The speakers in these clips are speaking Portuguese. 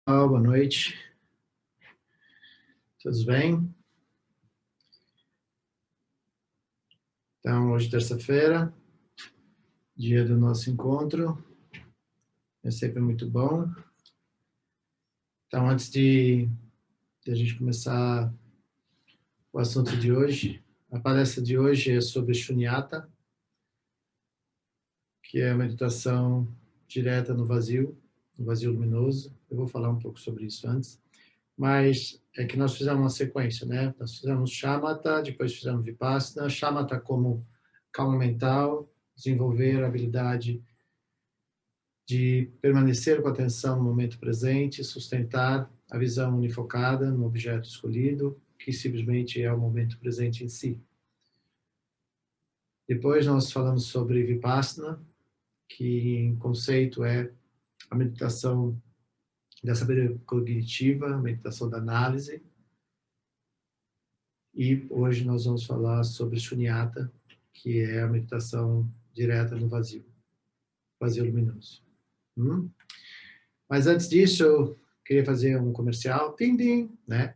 Boa noite. Tudo bem? Então, hoje, terça-feira, dia do nosso encontro. É sempre muito bom. Então, antes de a gente começar o assunto de hoje, a palestra de hoje é sobre Shunyata, que é a meditação direta no vazio luminoso. Eu vou falar um pouco sobre isso antes. Mas é que nós fizemos uma sequência, né? Nós fizemos Shamatha, depois fizemos Vipassana. Shamatha como calma mental, desenvolver a habilidade de permanecer com a atenção no momento presente, sustentar a visão unifocada no objeto escolhido, que simplesmente é o momento presente em si. Depois nós falamos sobre Vipassana, que em conceito é a meditação da sabedoria cognitiva, a meditação da análise. E hoje nós vamos falar sobre Shunyata, que é a meditação direta no vazio luminoso. Mas antes disso, eu queria fazer um comercial, né?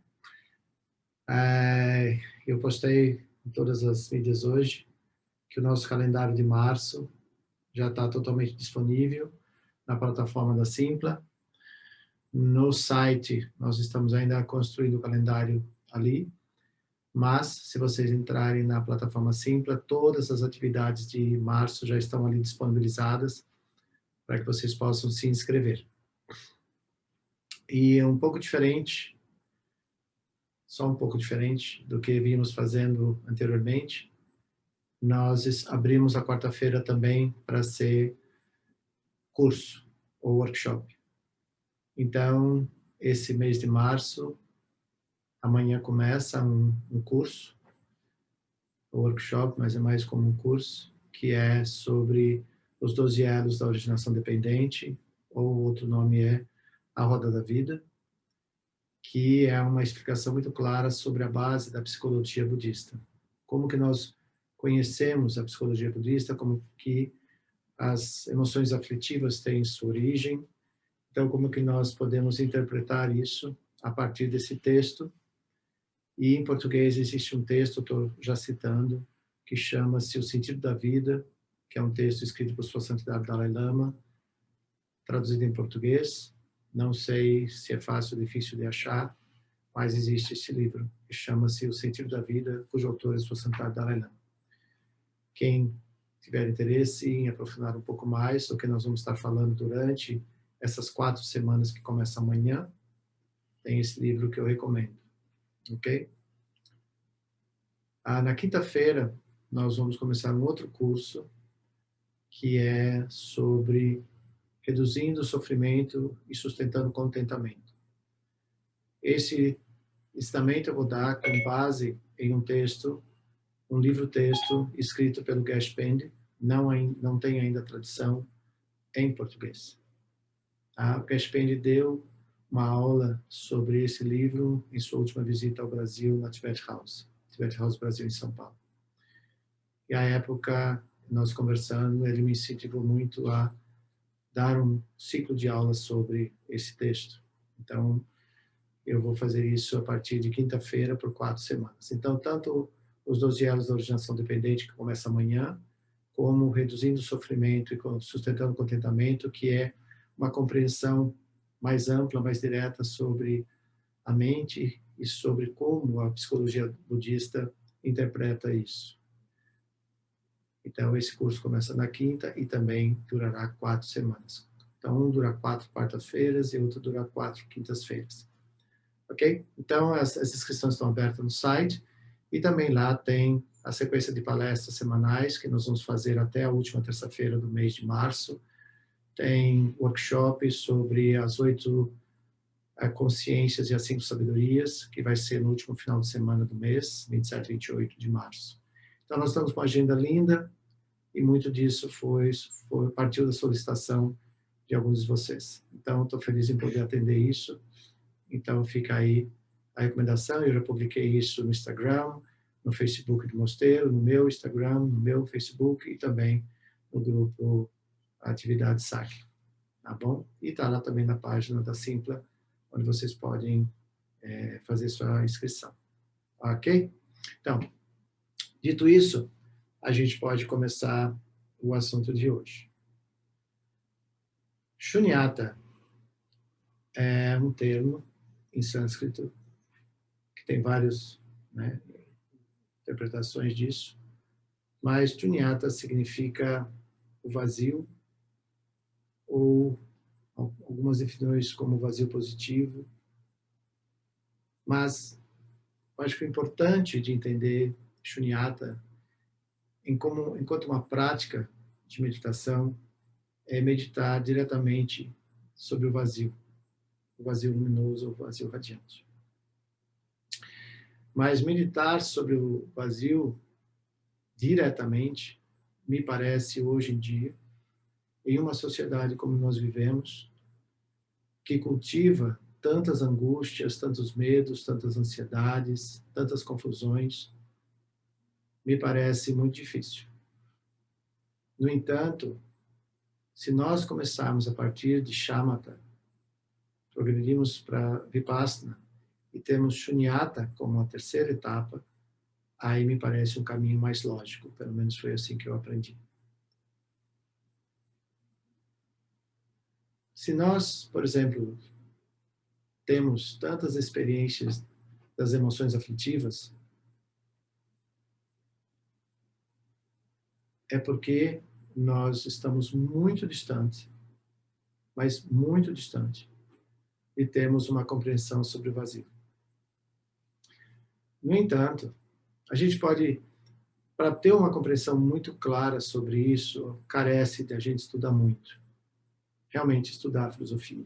Eu postei em todas as mídias hoje que o nosso calendário de março já está totalmente disponível na plataforma da Simpla. No site, nós estamos ainda construindo o calendário ali, mas se vocês entrarem na plataforma Simpla, todas as atividades de março já estão ali disponibilizadas para que vocês possam se inscrever. E é um pouco diferente, só um pouco diferente do que vínhamos fazendo anteriormente. Nós abrimos a quarta-feira também para ser curso ou workshop. Então, esse mês de março, amanhã começa um curso, um workshop, mas é mais como um curso, que é sobre os 12 elos da originação dependente, ou outro nome é a Roda da Vida, que é uma explicação muito clara sobre a base da psicologia budista. Como que nós conhecemos a psicologia budista, como que as emoções aflitivas têm sua origem, então como que nós podemos interpretar isso a partir desse texto. E em português existe um texto, estou já citando, que chama-se O Sentido da Vida, que é um texto escrito por Sua Santidade Dalai Lama, traduzido em português. Não sei se é fácil ou difícil de achar, mas existe esse livro, que chama-se O Sentido da Vida, cujo autor é Sua Santidade Dalai Lama. Quem tiver interesse em aprofundar um pouco mais do que nós vamos estar falando durante essas 4 semanas que começam amanhã, tem esse livro que eu recomendo. Ok? Na quinta-feira, nós vamos começar um outro curso, que é sobre reduzindo o sofrimento e sustentando o contentamento. Esse ensinamento eu vou dar com base em um texto, um livro-texto escrito pelo Gashpend, não tem ainda tradução em português. O Gashpend deu uma aula sobre esse livro em sua última visita ao Brasil, na Tibet House Brasil, em São Paulo. E à época, nós conversando, ele me incentivou muito a dar um ciclo de aulas sobre esse texto. Então, eu vou fazer isso a partir de quinta-feira por 4 semanas. Então, tanto os 12 elos da originação dependente, que começa amanhã, como reduzindo o sofrimento e sustentando o contentamento, que é uma compreensão mais ampla, mais direta sobre a mente e sobre como a psicologia budista interpreta isso. Então, esse curso começa na quinta e também durará 4 semanas. Então, um dura 4 quartas-feiras e outro dura 4 quintas-feiras. Ok? Então, as inscrições estão abertas no site e também lá tem a sequência de palestras semanais que nós vamos fazer até a última terça-feira do mês de março. Tem workshops sobre as 8 consciências e as 5 sabedorias, que vai ser no último final de semana do mês, 27 e 28 de março. Então, nós estamos com uma agenda linda e muito disso partiu da solicitação de alguns de vocês. Então, estou feliz em poder atender isso. Então, fica aí a recomendação. Eu já publiquei isso no Instagram, no Facebook do Mosteiro, no meu Instagram, no meu Facebook e também no grupo Atividade SAC. Tá bom? E está lá também na página da Simpla, onde vocês podem fazer sua inscrição. Ok? Então, dito isso, a gente pode começar o assunto de hoje. Shunyata é um termo em sânscrito que tem várias interpretações disso, mas Shunyata significa o vazio, ou algumas definições como vazio positivo, mas eu acho que o importante de entender Shunyata enquanto uma prática de meditação é meditar diretamente sobre o vazio luminoso, o vazio radiante. Mas meditar sobre o vazio diretamente, me parece hoje em dia, em uma sociedade como nós vivemos, que cultiva tantas angústias, tantos medos, tantas ansiedades, tantas confusões, me parece muito difícil. No entanto, se nós começarmos a partir de Shamatha, progredirmos para Vipassana e temos Shunyata como a terceira etapa, aí me parece um caminho mais lógico, pelo menos foi assim que eu aprendi. Se nós, por exemplo, temos tantas experiências das emoções aflitivas, é porque nós estamos muito distantes, mas muito distante, e temos uma compreensão sobre o vazio. No entanto, a gente pode, para ter uma compreensão muito clara sobre isso, carece de a gente estudar muito. Realmente estudar a filosofia.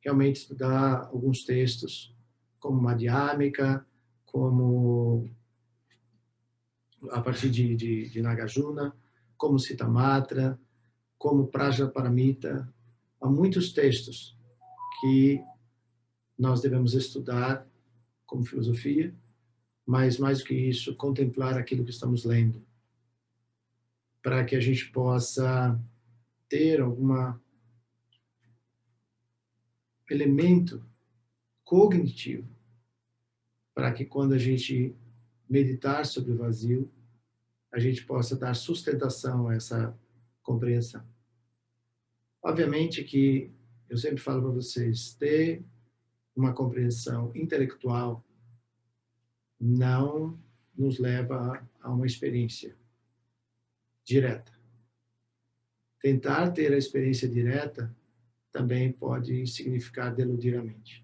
Realmente estudar alguns textos, como Madhyamika, como a partir de Nagarjuna, como Citamatra, como Prajnaparamita. Há muitos textos que nós devemos estudar como filosofia, mas mais do que isso, contemplar aquilo que estamos lendo, para que a gente possa ter algum elemento cognitivo, para que quando a gente meditar sobre o vazio, a gente possa dar sustentação a essa compreensão. Obviamente que, eu sempre falo para vocês, ter uma compreensão intelectual não nos leva a uma experiência direta. Tentar ter a experiência direta também pode significar deludir a mente.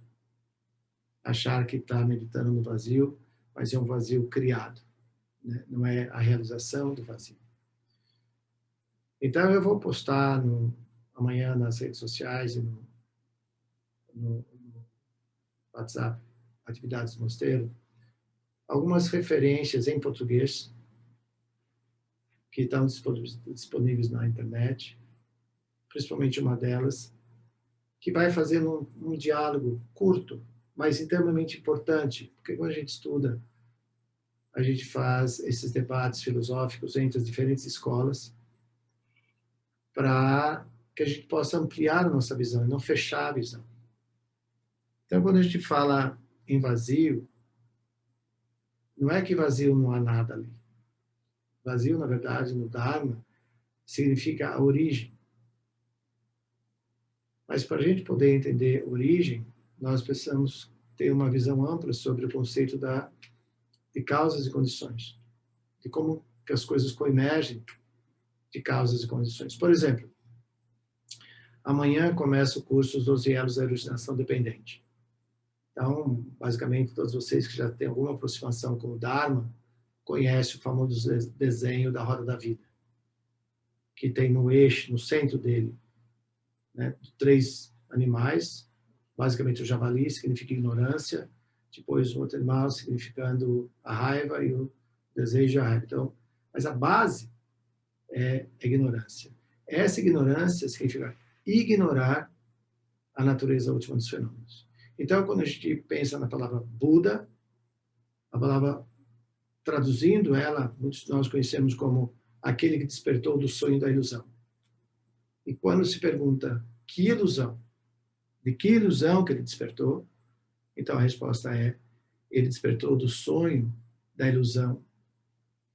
Achar que está meditando no vazio, mas é um vazio criado, né? Não é a realização do vazio. Então eu vou postar amanhã nas redes sociais e no WhatsApp, Atividades do Mosteiro, algumas referências em português que estão disponíveis na internet, principalmente uma delas, que vai fazer um diálogo curto, mas extremamente importante, porque quando a gente estuda, a gente faz esses debates filosóficos entre as diferentes escolas para que a gente possa ampliar a nossa visão e não fechar a visão. Então, quando a gente fala em vazio, não é que vazio não há nada ali. Vazio, na verdade, no Dharma, significa a origem. Mas para a gente poder entender origem, nós precisamos ter uma visão ampla sobre o conceito de causas e condições, de como que as coisas coemergem de causas e condições. Por exemplo, amanhã começa o curso Os 12 Elos da Elucidação Dependente. Então, basicamente, todos vocês que já têm alguma aproximação com o Dharma, conhecem o famoso desenho da roda da vida, que tem no eixo, no centro dele, né, 3 animais, basicamente o javali significa ignorância, depois o outro animal significando a raiva e o desejo e a raiva. Então, mas a base é a ignorância. Essa ignorância significa ignorar a natureza última dos fenômenos. Então, quando a gente pensa na palavra Buda, a palavra, traduzindo ela, muitos de nós conhecemos como aquele que despertou do sonho da ilusão. E quando se pergunta que ilusão, De que ilusão que ele despertou? Então a resposta é, ele despertou do sonho, da ilusão,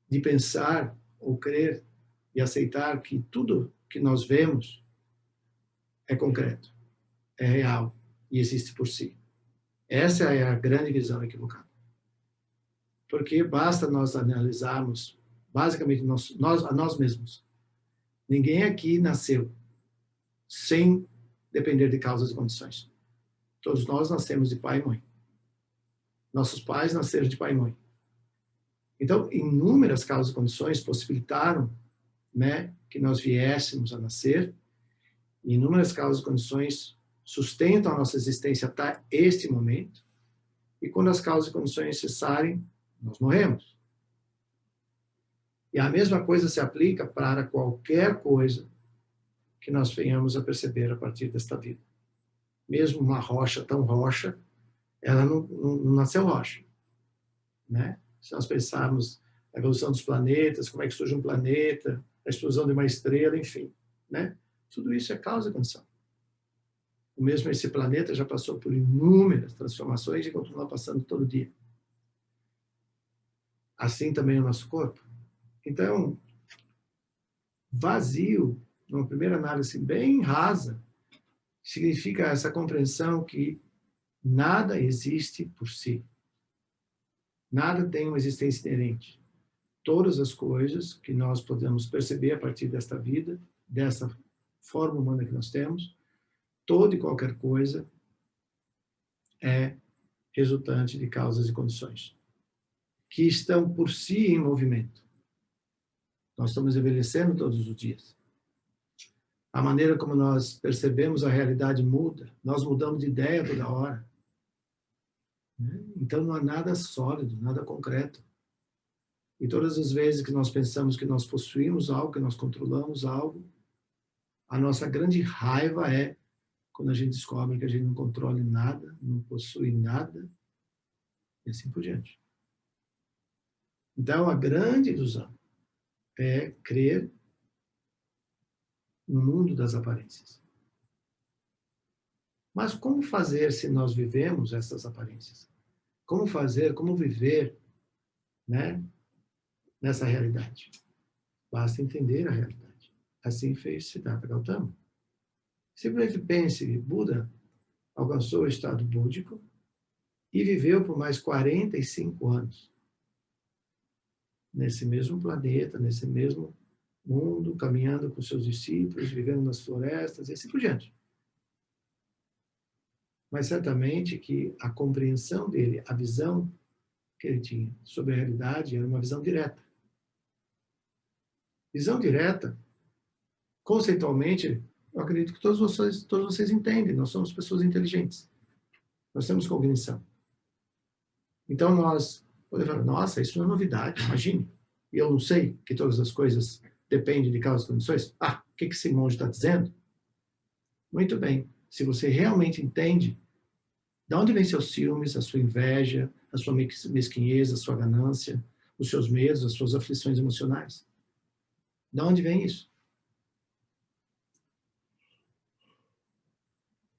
de pensar ou crer e aceitar que tudo que nós vemos é concreto, é real e existe por si. Essa é a grande visão equivocada. Porque basta nós analisarmos, basicamente, a nós mesmos. Ninguém aqui nasceu sem depender de causas e condições. Todos nós nascemos de pai e mãe. Nossos pais nasceram de pai e mãe. Então, inúmeras causas e condições possibilitaram, né, que nós viéssemos a nascer. Inúmeras causas e condições sustentam a nossa existência até este momento. E quando as causas e condições cessarem, nós morremos. E a mesma coisa se aplica para qualquer coisa que nós venhamos a perceber a partir desta vida. Mesmo uma rocha tão rocha, ela não nasceu rocha, né? Se nós pensarmos na evolução dos planetas, como é que surge um planeta, a explosão de uma estrela, enfim, né? Tudo isso é causa e condição. O mesmo esse planeta já passou por inúmeras transformações e continua passando todo dia. Assim também o nosso corpo. Então, vazio, numa primeira análise bem rasa, significa essa compreensão que nada existe por si. Nada tem uma existência inerente. Todas as coisas que nós podemos perceber a partir desta vida, dessa forma humana que nós temos, toda e qualquer coisa é resultante de causas e condições que estão por si em movimento. Nós estamos envelhecendo todos os dias. A maneira como nós percebemos a realidade muda. Nós mudamos de ideia toda hora. Então não há nada sólido, nada concreto. E todas as vezes que nós pensamos que nós possuímos algo, que nós controlamos algo, a nossa grande raiva é quando a gente descobre que a gente não controla nada, não possui nada, e assim por diante. Então a grande ilusão é crer no mundo das aparências. Mas como fazer se nós vivemos essas aparências? Como fazer, como viver, né, nessa realidade? Basta entender a realidade. Assim fez Siddhartha Gautama. Simplesmente pense, Buda alcançou o estado búdico e viveu por mais 45 anos. Nesse mesmo planeta, nesse mesmo mundo, caminhando com seus discípulos, vivendo nas florestas, e assim por diante. Mas certamente que a compreensão dele, a visão que ele tinha sobre a realidade era uma visão direta. Visão direta, conceitualmente, eu acredito que todos vocês entendem, nós somos pessoas inteligentes. Nós temos cognição. Então nós podemos falar, nossa, isso não é novidade, imagine. E eu não sei que todas as coisas dependem de causas e condições. Ah, o que esse monge está dizendo? Muito bem. Se você realmente entende de onde vem seus ciúmes, a sua inveja, a sua mesquinhez, a sua ganância, os seus medos, as suas aflições emocionais. De onde vem isso?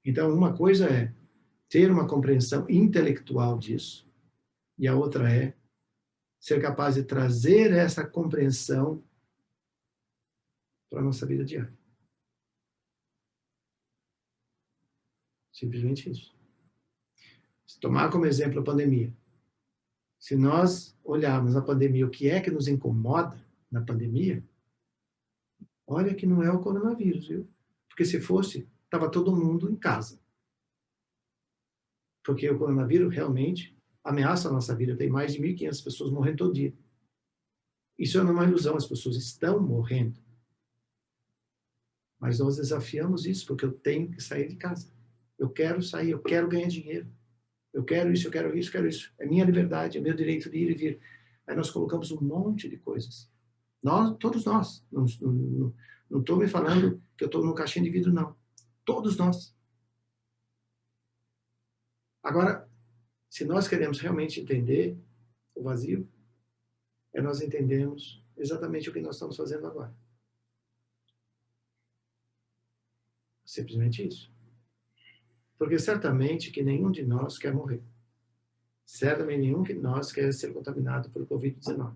Então, uma coisa é ter uma compreensão intelectual disso, e a outra é ser capaz de trazer essa compreensão para a nossa vida diária. Simplesmente isso. Tomar como exemplo a pandemia. Se nós olharmos a pandemia, o que é que nos incomoda na pandemia, olha que não é o coronavírus, viu? Porque se fosse, estava todo mundo em casa. Porque o coronavírus realmente ameaça a nossa vida. Tem mais de 1.500 pessoas morrendo todo dia. Isso não é uma ilusão, as pessoas estão morrendo. Mas nós desafiamos isso, porque eu tenho que sair de casa. Eu quero sair, eu quero ganhar dinheiro. Eu quero isso, eu quero isso, eu quero isso. É minha liberdade, é meu direito de ir e vir. Aí nós colocamos um monte de coisas. Nós, todos nós. Não estou me falando que eu estou num caixinha de vidro, não. Todos nós. Agora, se nós queremos realmente entender o vazio, é nós entendermos exatamente o que nós estamos fazendo agora. Simplesmente isso. Porque certamente que nenhum de nós quer morrer. Certamente nenhum de nós quer ser contaminado pelo Covid-19.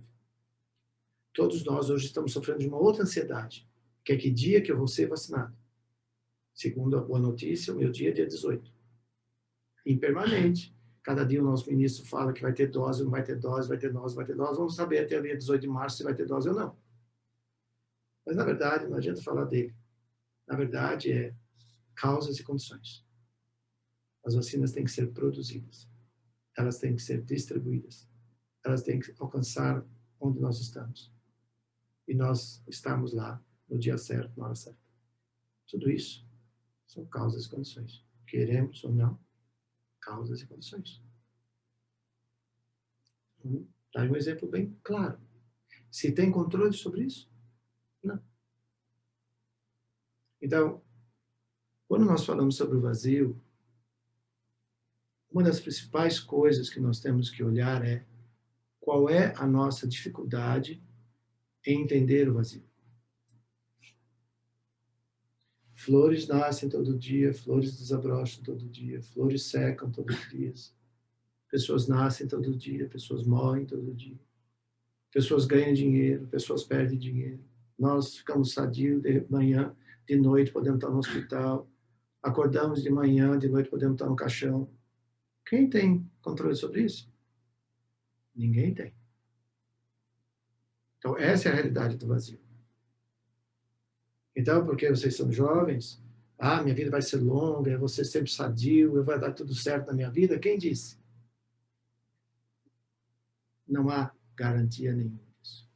Todos nós hoje estamos sofrendo de uma outra ansiedade, que é que dia que eu vou ser vacinado. Segundo a boa notícia, o meu dia é dia 18. Impermanente. Cada dia o nosso ministro fala que vai ter dose, não vai ter dose, vai ter dose, vai ter dose. Vamos saber até o dia 18 de março se vai ter dose ou não. Mas, na verdade, não adianta falar dele. Na verdade, é causas e condições. As vacinas têm que ser produzidas. Elas têm que ser distribuídas. Elas têm que alcançar onde nós estamos. E nós estamos lá no dia certo, na hora certa. Tudo isso são causas e condições. Queremos ou não, causas e condições. Dá um exemplo bem claro. Se tem controle sobre isso? Não. Então, quando nós falamos sobre o vazio, uma das principais coisas que nós temos que olhar é qual é a nossa dificuldade em entender o vazio. Flores nascem todo dia, flores desabrocham todo dia, flores secam todos os dias. Pessoas nascem todo dia, pessoas morrem todo dia. Pessoas ganham dinheiro, pessoas perdem dinheiro. Nós ficamos sadios de manhã, de noite podemos estar no hospital. Acordamos de manhã, de noite podemos estar no caixão. Quem tem controle sobre isso? Ninguém tem. Então, essa é a realidade do vazio. Então, porque vocês são jovens, minha vida vai ser longa, eu vou ser sempre sadio, vai dar tudo certo na minha vida. Quem disse? Não há garantia nenhuma disso.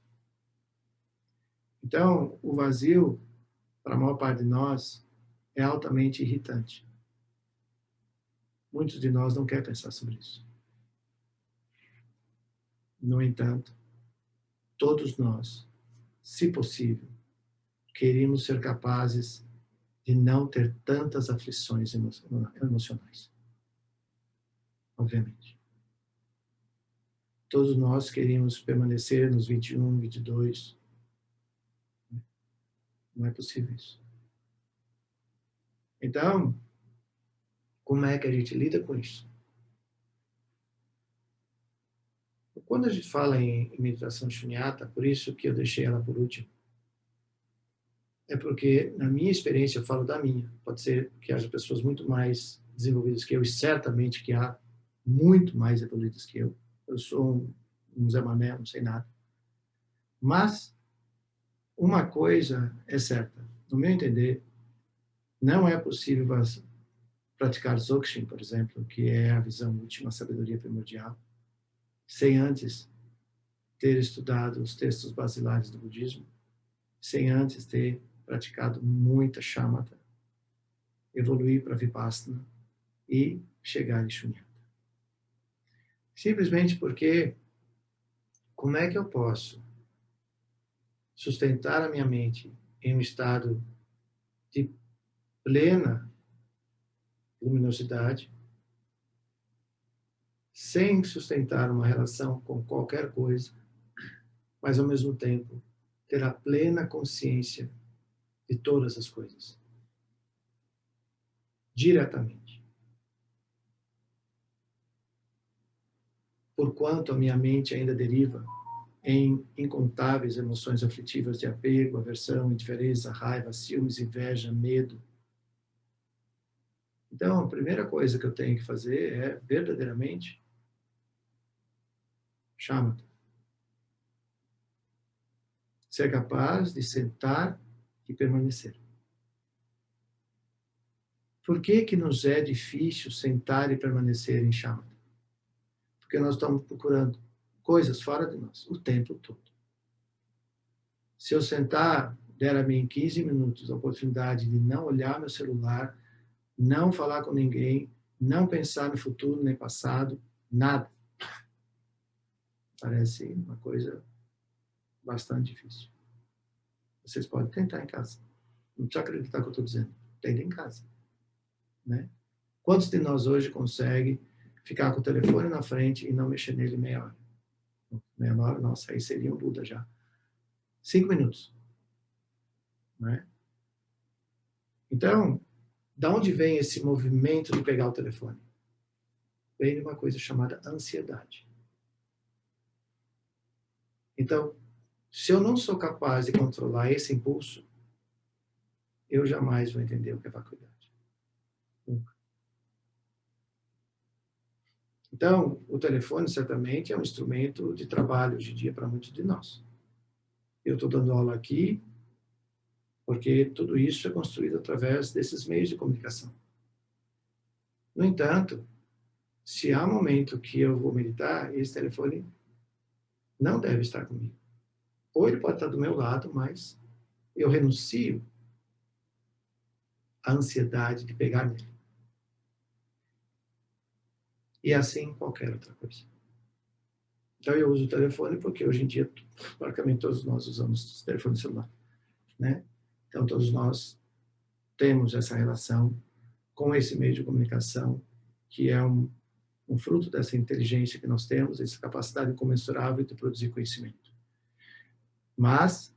Então, o vazio, para a maior parte de nós, é altamente irritante. Muitos de nós não querem pensar sobre isso. No entanto, todos nós, se possível, queríamos ser capazes de não ter tantas aflições emocionais. Obviamente. Todos nós queríamos permanecer nos 21, 22. Não é possível isso. Então, como é que a gente lida com isso? Quando a gente fala em meditação shunyata, por isso que eu deixei ela por último, é porque, na minha experiência, eu falo da minha. Pode ser que haja pessoas muito mais desenvolvidas que eu, e certamente que há muito mais evoluídas que eu. Eu sou um Zé Mané, não sei nada. Mas, uma coisa é certa. No meu entender, não é possível praticar Dzogchen, por exemplo, que é a visão última, a sabedoria primordial, sem antes ter estudado os textos basilares do budismo, sem antes ter praticado muita shamatha, evoluir para Vipassana e chegar em Shunyata. Simplesmente porque como é que eu posso sustentar a minha mente em um estado de plena luminosidade, sem sustentar uma relação com qualquer coisa, mas ao mesmo tempo ter a plena consciência de todas as coisas, diretamente. Porquanto a minha mente ainda deriva em incontáveis emoções aflitivas de apego, aversão, indiferença, raiva, ciúmes, inveja, medo. Então, a primeira coisa que eu tenho que fazer é, verdadeiramente, shamatha. Ser capaz de sentar e permanecer. Por que que nos é difícil sentar e permanecer em shamatha? Porque nós estamos procurando coisas fora de nós o tempo todo. Se eu sentar, der a mim 15 minutos a oportunidade de não olhar meu celular, não falar com ninguém, não pensar no futuro nem passado, nada. Parece uma coisa bastante difícil. Vocês podem tentar em casa. Não precisa acreditar no que eu estou dizendo. Tenta em casa. Né? Quantos de nós hoje conseguem ficar com o telefone na frente e não mexer nele meia hora? Meia hora, nossa, aí seria um Buda já. 5 minutos. Né? Então, Da onde vem esse movimento de pegar o telefone? Vem de uma coisa chamada ansiedade. Então, se eu não sou capaz de controlar esse impulso, eu jamais vou entender o que é vacuidade. Nunca. Então, o telefone certamente é um instrumento de trabalho hoje em dia para muitos de nós. Eu estou dando aula aqui porque tudo isso é construído através desses meios de comunicação. No entanto, se há um momento que eu vou meditar, esse telefone não deve estar comigo. Ou ele pode estar do meu lado, mas eu renuncio à ansiedade de pegar nele. E assim qualquer outra coisa. Então eu uso o telefone porque hoje em dia praticamente todos nós usamos telefone celular, né? Então todos nós temos essa relação com esse meio de comunicação que é um fruto dessa inteligência que nós temos, essa capacidade incomensurável de produzir conhecimento. Mas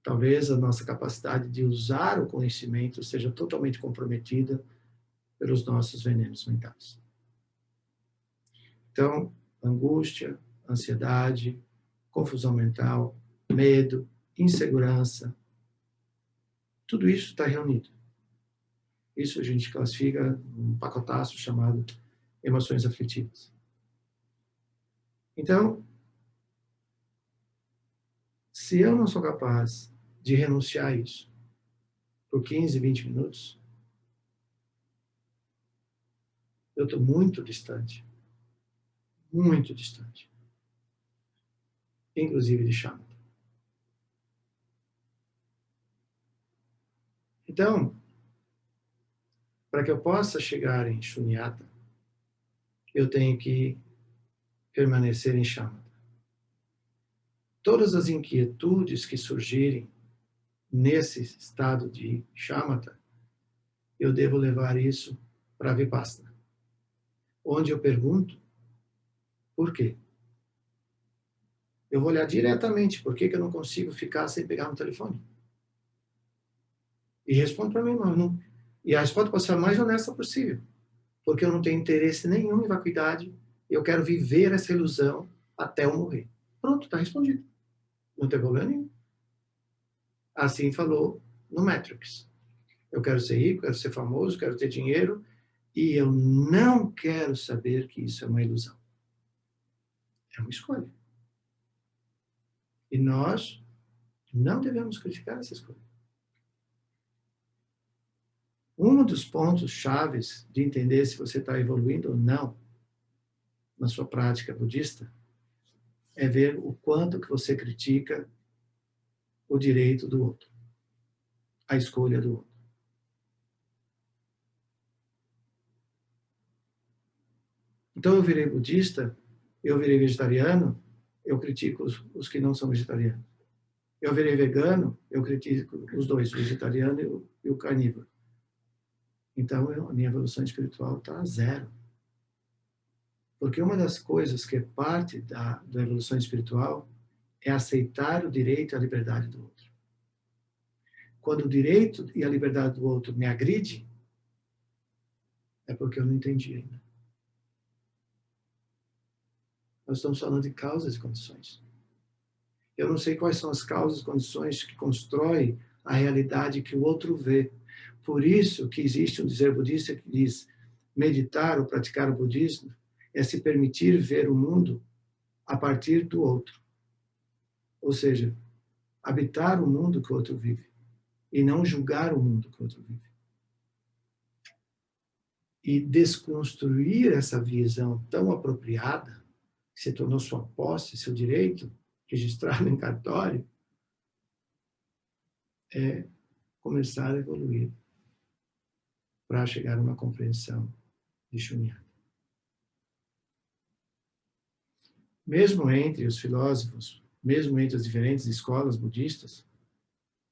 talvez a nossa capacidade de usar o conhecimento seja totalmente comprometida pelos nossos venenos mentais. Então, angústia, ansiedade, confusão mental, medo, insegurança, tudo isso está reunido. Isso a gente classifica num pacotaço chamado emoções aflitivas. Então, se eu não sou capaz de renunciar a isso por 15, 20 minutos, eu estou muito distante, inclusive de shamatha. Então, para que eu possa chegar em shunyata, eu tenho que permanecer em shamatha. Todas as inquietudes que surgirem nesse estado de shamatha, eu devo levar isso para vipassana, onde eu pergunto por quê. Eu vou olhar diretamente por que eu não consigo ficar sem pegar no telefone. E respondo para mim, não. E a resposta pode ser a mais honesta possível, porque eu não tenho interesse nenhum em vacuidade, eu quero viver essa ilusão até eu morrer. Pronto, está respondido. Não tem problema nenhum. Assim falou no Matrix. Eu quero ser rico, quero ser famoso, quero ter dinheiro, e eu não quero saber que isso é uma ilusão. É uma escolha. E nós não devemos criticar essa escolha. Um dos pontos chaves de entender se você está evoluindo ou não na sua prática budista é ver o quanto que você critica o direito do outro, a escolha do outro. Então eu virei budista, eu virei vegetariano, eu critico os que não são vegetarianos. Eu virei vegano, eu critico os dois, o vegetariano e o carnívoro. Então a minha evolução espiritual está a zero. Porque uma das coisas que é parte da evolução espiritual é aceitar o direito e a liberdade do outro. Quando o direito e a liberdade do outro me agride, é porque eu não entendi ainda. Nós estamos falando de causas e condições. Eu não sei quais são as causas e condições que constroem a realidade que o outro vê. Por isso que existe um dizer budista que diz meditar ou praticar o budismo é se permitir ver o mundo a partir do outro. Ou seja, habitar o mundo que o outro vive e não julgar o mundo que o outro vive. E desconstruir essa visão tão apropriada, que se tornou sua posse, seu direito, registrado em cartório, é começar a evoluir para chegar a uma compreensão de shunyata. Mesmo entre os filósofos, mesmo entre as diferentes escolas budistas,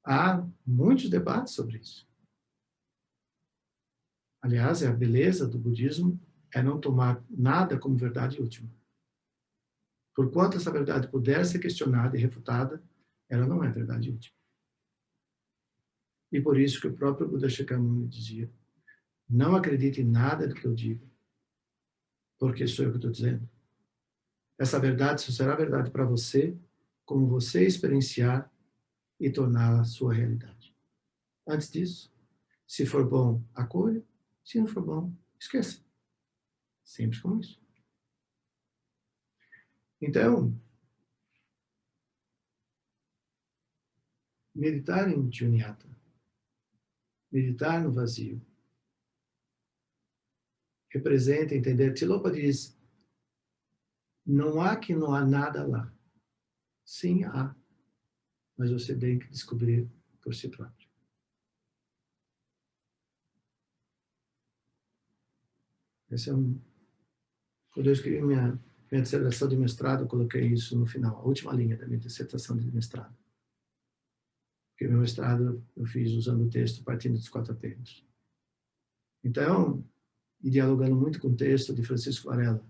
há muitos debates sobre isso. Aliás, a beleza do budismo é não tomar nada como verdade última. Porquanto essa verdade puder ser questionada e refutada, ela não é verdade última. E por isso que o próprio Buda Shakyamuni dizia, Não acredite em nada do que eu digo, porque sou eu que estou dizendo. Essa verdade só será verdade para você, como você experienciar e torná-la sua realidade. Antes disso, se for bom, acolha. Se não for bom, esqueça. Simples como isso. Então, meditar em Shunyata, meditar no vazio, representa entender. Tilopa diz, não há que não há nada lá. Sim, há, mas você tem que descobrir por si próprio. Esse é quando eu escrevi minha dissertação de mestrado, eu coloquei isso no final, a última linha da minha dissertação de mestrado. Porque meu mestrado eu fiz usando o texto partindo dos 4 apegos. Então, e dialogando muito com o texto de Francisco Varela,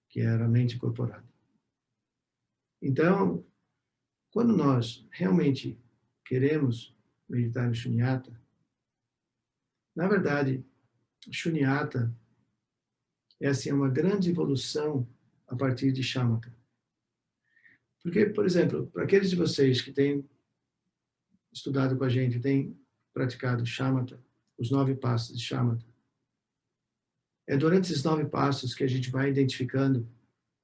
que era a mente incorporada. Então, quando nós realmente queremos meditar no Shunyata, na verdade, Shunyata é assim uma grande evolução a partir de Shamatha. Porque, por exemplo, para aqueles de vocês que têm estudado com a gente, têm praticado Shamatha, os 9 passos de Shamatha, é durante esses 9 passos que a gente vai identificando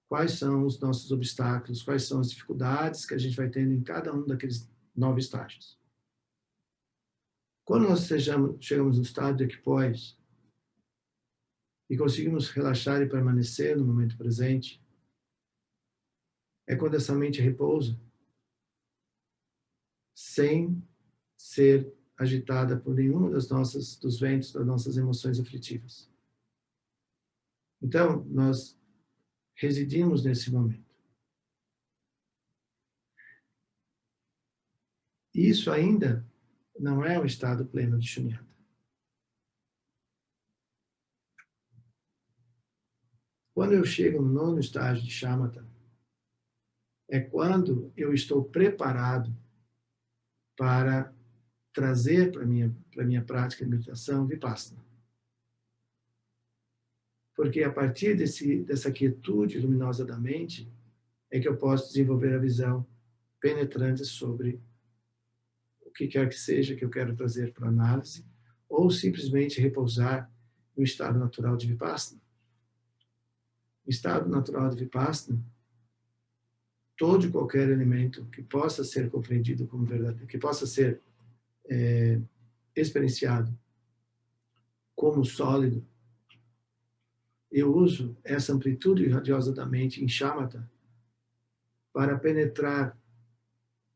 quais são os nossos obstáculos, quais são as dificuldades que a gente vai tendo em cada um daqueles 9 estágios. Quando nós chegamos no estado de equipoise e conseguimos relaxar e permanecer no momento presente, é quando essa mente repousa, sem ser agitada por nenhuma dos ventos das nossas emoções aflitivas. Então, nós residimos nesse momento. Isso ainda não é o estado pleno de Shunyata. Quando eu chego no 9º estágio de Shamatha, é quando eu estou preparado para trazer para a minha prática de meditação Vipassana. Porque a partir dessa quietude luminosa da mente, é que eu posso desenvolver a visão penetrante sobre o que quer que seja que eu quero trazer para a análise, ou simplesmente repousar no estado natural de Vipassana. No estado natural de Vipassana, todo e qualquer elemento que possa ser compreendido como verdadeiro, que possa ser experienciado como sólido, eu uso essa amplitude radiosa da mente em Shamatha para penetrar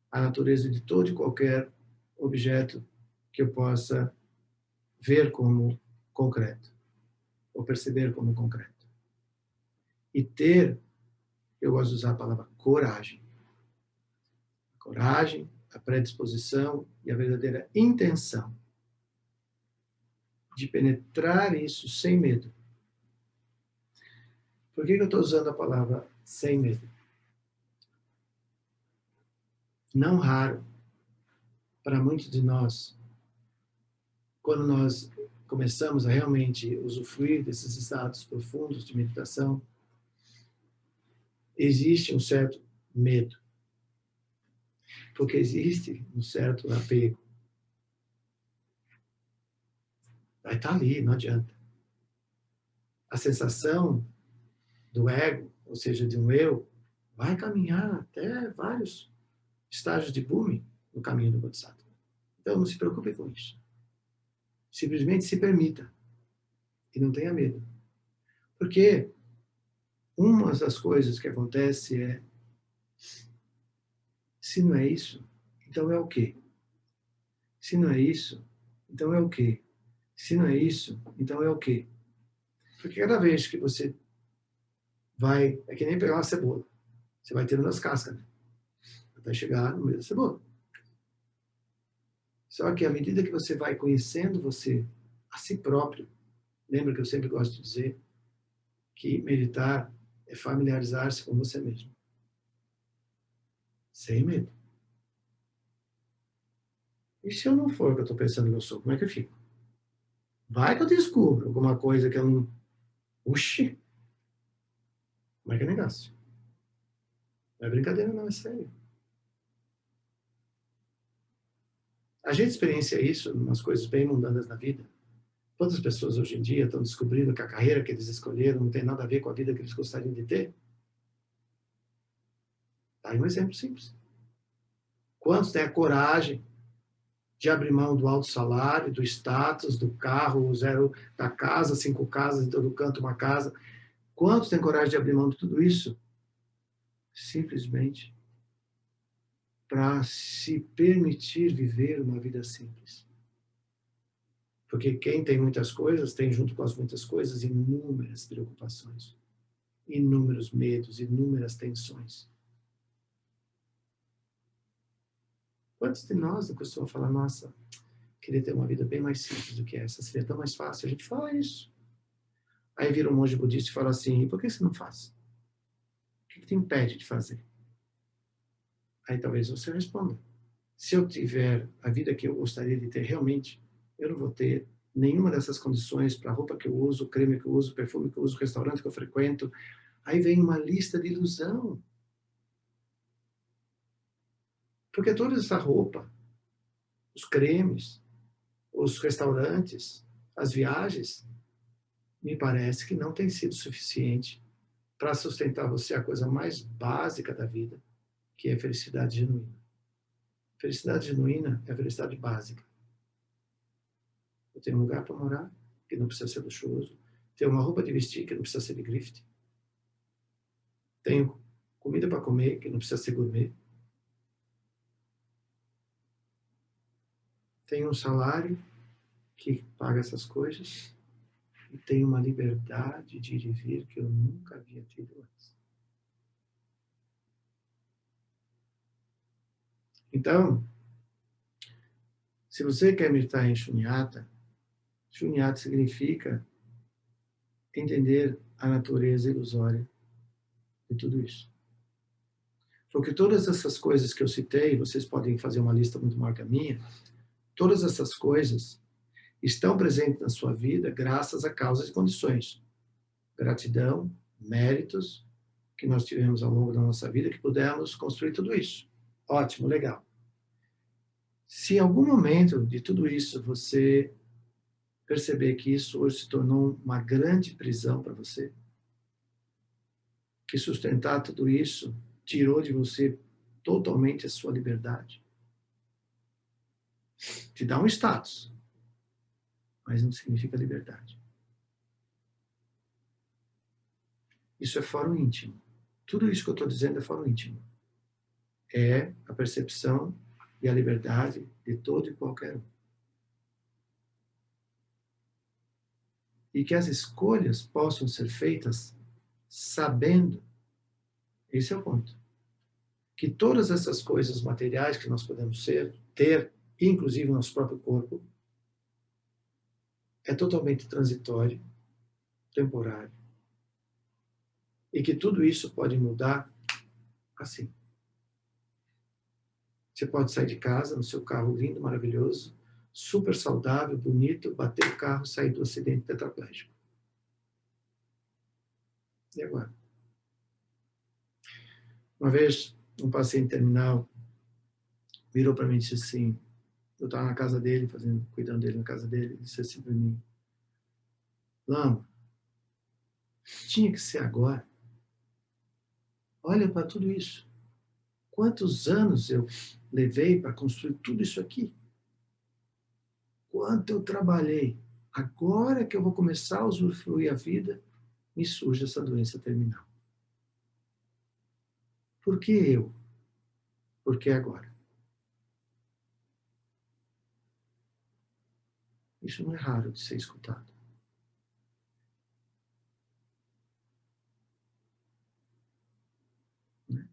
a natureza de todo e qualquer objeto que eu possa ver como concreto, ou perceber como concreto. E ter, eu gosto de usar a palavra coragem. A coragem, a predisposição e a verdadeira intenção de penetrar isso sem medo. Por que eu estou usando a palavra sem medo? Não raro, para muitos de nós, quando nós começamos a realmente usufruir desses estados profundos de meditação, existe um certo medo, porque existe um certo apego. Vai estar ali, não adianta. A sensação do ego, ou seja, de um eu, vai caminhar até vários estágios de booming no caminho do Bodhisattva. Então, não se preocupe com isso. Simplesmente se permita e não tenha medo. Porque uma das coisas que acontece é, se não é isso, então é o quê? Se não é isso, então é o quê? Se não é isso, então é o quê? Porque cada vez que você vai, é que nem pegar uma cebola. Você vai tirando as cascas, né? Até chegar no meio da cebola. Só que à medida que você vai conhecendo você, a si próprio, lembra que eu sempre gosto de dizer que meditar é familiarizar-se com você mesmo. Sem medo. E se eu não for o que eu estou pensando que eu sou, como é que eu fico? Vai que eu descubro alguma coisa que eu não... Oxi! Como é que é negócio? Não é brincadeira, não, é sério. A gente experiencia isso em umas coisas bem mundanas na vida. Quantas pessoas hoje em dia estão descobrindo que a carreira que eles escolheram não tem nada a ver com a vida que eles gostariam de ter? Tá aí um exemplo simples. Quantos têm a coragem de abrir mão do alto salário, do status, do carro, zero da casa, 5 casas, em todo canto uma casa? Quantos têm coragem de abrir mão de tudo isso? Simplesmente para se permitir viver uma vida simples. Porque quem tem muitas coisas, tem junto com as muitas coisas inúmeras preocupações, inúmeros medos, inúmeras tensões. Quantos de nós não costumam falar, nossa, queria ter uma vida bem mais simples do que essa, seria tão mais fácil? A gente fala isso. Aí vira um monge budista e fala assim, e por que você não faz? O que te impede de fazer? Aí talvez você responda, se eu tiver a vida que eu gostaria de ter realmente, eu não vou ter nenhuma dessas condições para a roupa que eu uso, o creme que eu uso, o perfume que eu uso, o restaurante que eu frequento. Aí vem uma lista de ilusão. Porque toda essa roupa, os cremes, os restaurantes, as viagens, me parece que não tem sido suficiente para sustentar você a coisa mais básica da vida, que é a felicidade genuína. Felicidade genuína é a felicidade básica. Eu tenho um lugar para morar, que não precisa ser luxuoso. Tenho uma roupa de vestir, que não precisa ser de grife. Tenho comida para comer, que não precisa ser gourmet. Tenho um salário que paga essas coisas. E tenho uma liberdade de ir e vir que eu nunca havia tido antes. Então, se você quer meditar em Shunyata, Shunyata significa entender a natureza ilusória de tudo isso. Porque todas essas coisas que eu citei, vocês podem fazer uma lista muito maior que a minha, todas essas coisas estão presentes na sua vida graças a causas e condições. Gratidão, méritos que nós tivemos ao longo da nossa vida que pudemos construir tudo isso. Ótimo, legal. Se em algum momento de tudo isso você perceber que isso hoje se tornou uma grande prisão para você, que sustentar tudo isso tirou de você totalmente a sua liberdade, te dá um status, mas não significa liberdade. Isso é fórum íntimo. Tudo isso que eu estou dizendo é fórum íntimo. É a percepção e a liberdade de todo e qualquer um. E que as escolhas possam ser feitas sabendo, esse é o ponto, que todas essas coisas materiais que nós podemos ter, inclusive o nosso próprio corpo, é totalmente transitório, temporário. E que tudo isso pode mudar assim. Você pode sair de casa no seu carro lindo, maravilhoso, super saudável, bonito, bater o carro, sair do acidente tetraplégico. E agora? Uma vez, um paciente terminal virou para mim e disse assim, eu estava na casa dele, cuidando dele na casa dele, ele disse assim para mim, Lama, tinha que ser agora. Olha para tudo isso. Quantos anos eu levei para construir tudo isso aqui? Quanto eu trabalhei. Agora que eu vou começar a usufruir a vida, me surge essa doença terminal. Por que eu? Por que agora? Isso não é raro de ser escutado. Né?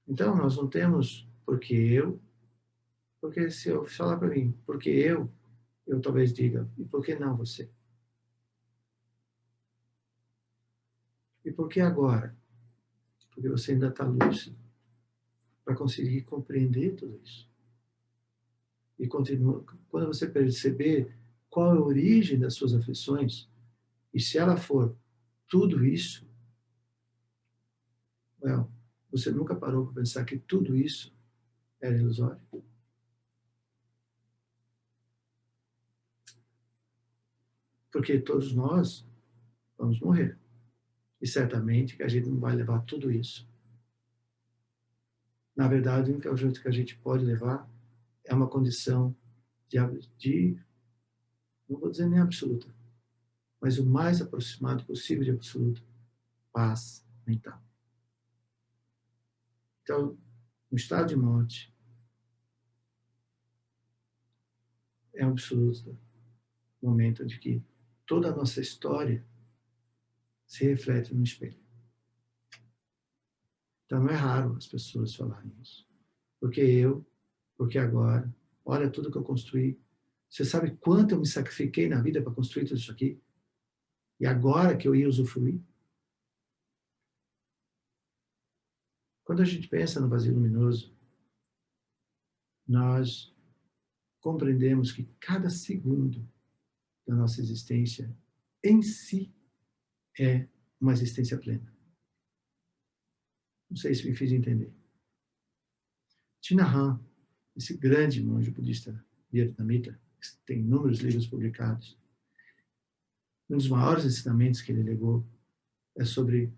Então, nós não temos porque eu, porque se eu falar para mim, porque eu talvez diga, e por que não você? E por que agora? Porque você ainda está lúcido para conseguir compreender tudo isso. e continua. Quando você perceber qual é a origem das suas aflições, e se ela for tudo isso, well, você nunca parou para pensar que tudo isso era ilusório? Porque todos nós vamos morrer. E certamente que a gente não vai levar tudo isso. Na verdade, o único jeito que a gente pode levar é uma condição de, não vou dizer nem absoluta, mas o mais aproximado possível de absoluta, paz mental. Então, no estado de morte, é um absoluto momento de que toda a nossa história se reflete no espelho. Então, não é raro as pessoas falarem isso. Porque agora, olha tudo que eu construí. Você sabe quanto eu me sacrifiquei na vida para construir tudo isso aqui? E agora que eu ia usufruir? Quando a gente pensa no vazio luminoso, nós compreendemos que cada segundo da nossa existência em si é uma existência plena. Não sei se me fiz entender. Thich Nhat Hanh, esse grande monge budista vietnamita, que tem inúmeros livros publicados, um dos maiores ensinamentos que ele legou é sobre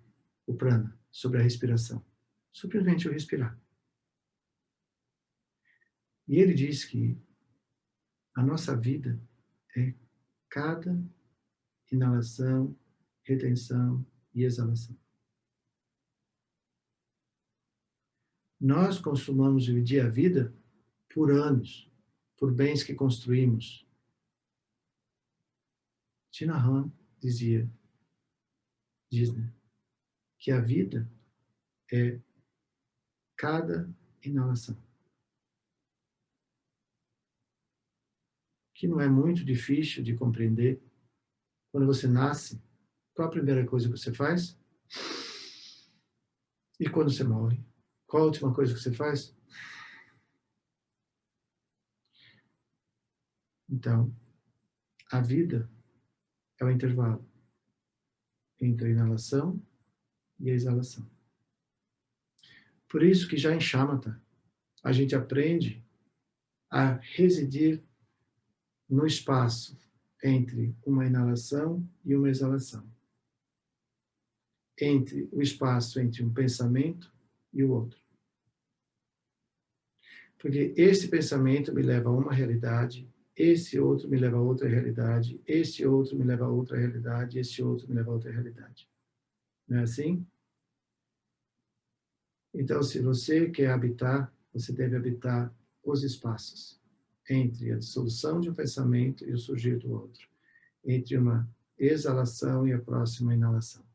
o prana, sobre a respiração. Simplesmente o respirar. E ele diz que a nossa vida é cada inalação, retenção e exalação. Nós costumamos dividir a vida por anos, por bens que construímos. Thich Nhat Hanh diz, né, que a vida é cada inalação. Que não é muito difícil de compreender. Quando você nasce, qual a primeira coisa que você faz? E quando você morre, qual a última coisa que você faz? Então, a vida é o intervalo entre a inalação e a exalação. Por isso que já em Shamatha, a gente aprende a residir no espaço entre uma inalação e uma exalação. Entre o espaço entre um pensamento e o outro. Porque esse pensamento me leva a uma realidade, esse outro me leva a outra realidade, esse outro me leva a outra realidade, esse outro me leva a outra realidade. Não é assim? Então, se você quer habitar, você deve habitar os espaços entre a dissolução de um pensamento e o surgir do outro, entre uma exalação e a próxima inalação.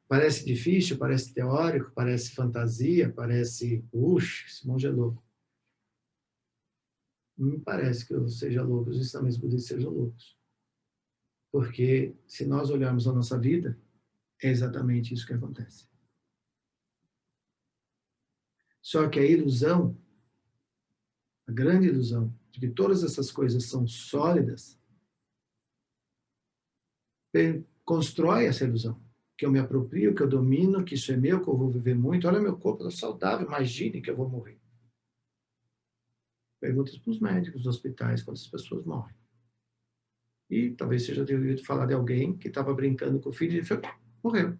Parece difícil, parece teórico, parece fantasia, parece, esse monge é louco. Não me parece que eu seja louco, os ensinamentos budistas sejam loucos. Porque se nós olharmos a nossa vida, é exatamente isso que acontece. Só que a ilusão, a grande ilusão, de que todas essas coisas são sólidas, constrói essa ilusão. Que eu me aproprio, que eu domino, que isso é meu, que eu vou viver muito. Olha, meu corpo está saudável, imagine que eu vou morrer. Perguntas para os médicos dos hospitais quantas pessoas morrem. E talvez seja devido falar de alguém que estava brincando com o filho e morreu.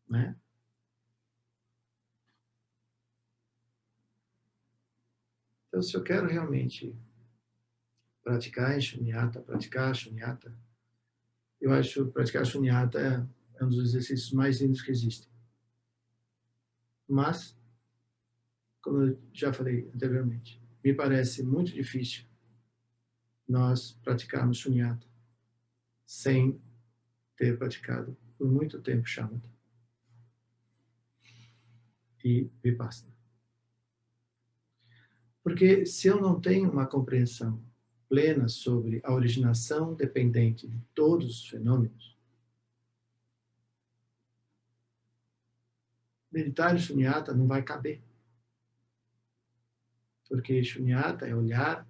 Né? Então, se eu quero realmente praticar shunyata, eu acho que praticar shunyata é um dos exercícios mais lindos que existem. Mas, como eu já falei anteriormente, me parece muito difícil nós praticarmos shunyata sem ter praticado por muito tempo shamatha e vipassana. Porque se eu não tenho uma compreensão plena sobre a originação dependente de todos os fenômenos, meditar em shunyata não vai caber. Porque Shunyata é olhar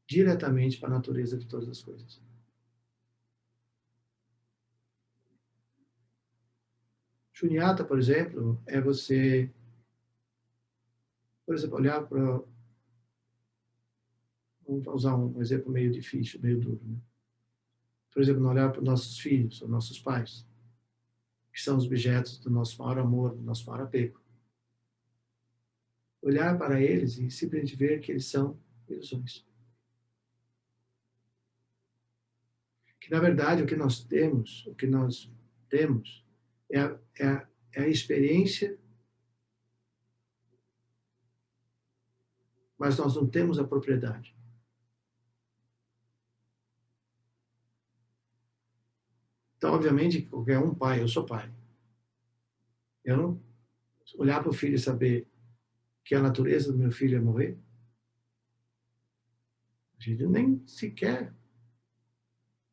diretamente para a natureza de todas as coisas. Shunyata, por exemplo, é você, por exemplo, olhar para... Vamos usar um exemplo meio difícil, meio duro, né? Por exemplo, olhar para os nossos filhos, ou nossos pais, que são os objetos do nosso maior amor, do nosso maior apego. Olhar para eles e simplesmente ver que eles são ilusões. Que, na verdade, o que nós temos é a experiência, mas nós não temos a propriedade. Então, obviamente, qualquer um pai, eu sou pai. Eu não olhar para o filho e saber que a natureza do meu filho é morrer, a gente nem sequer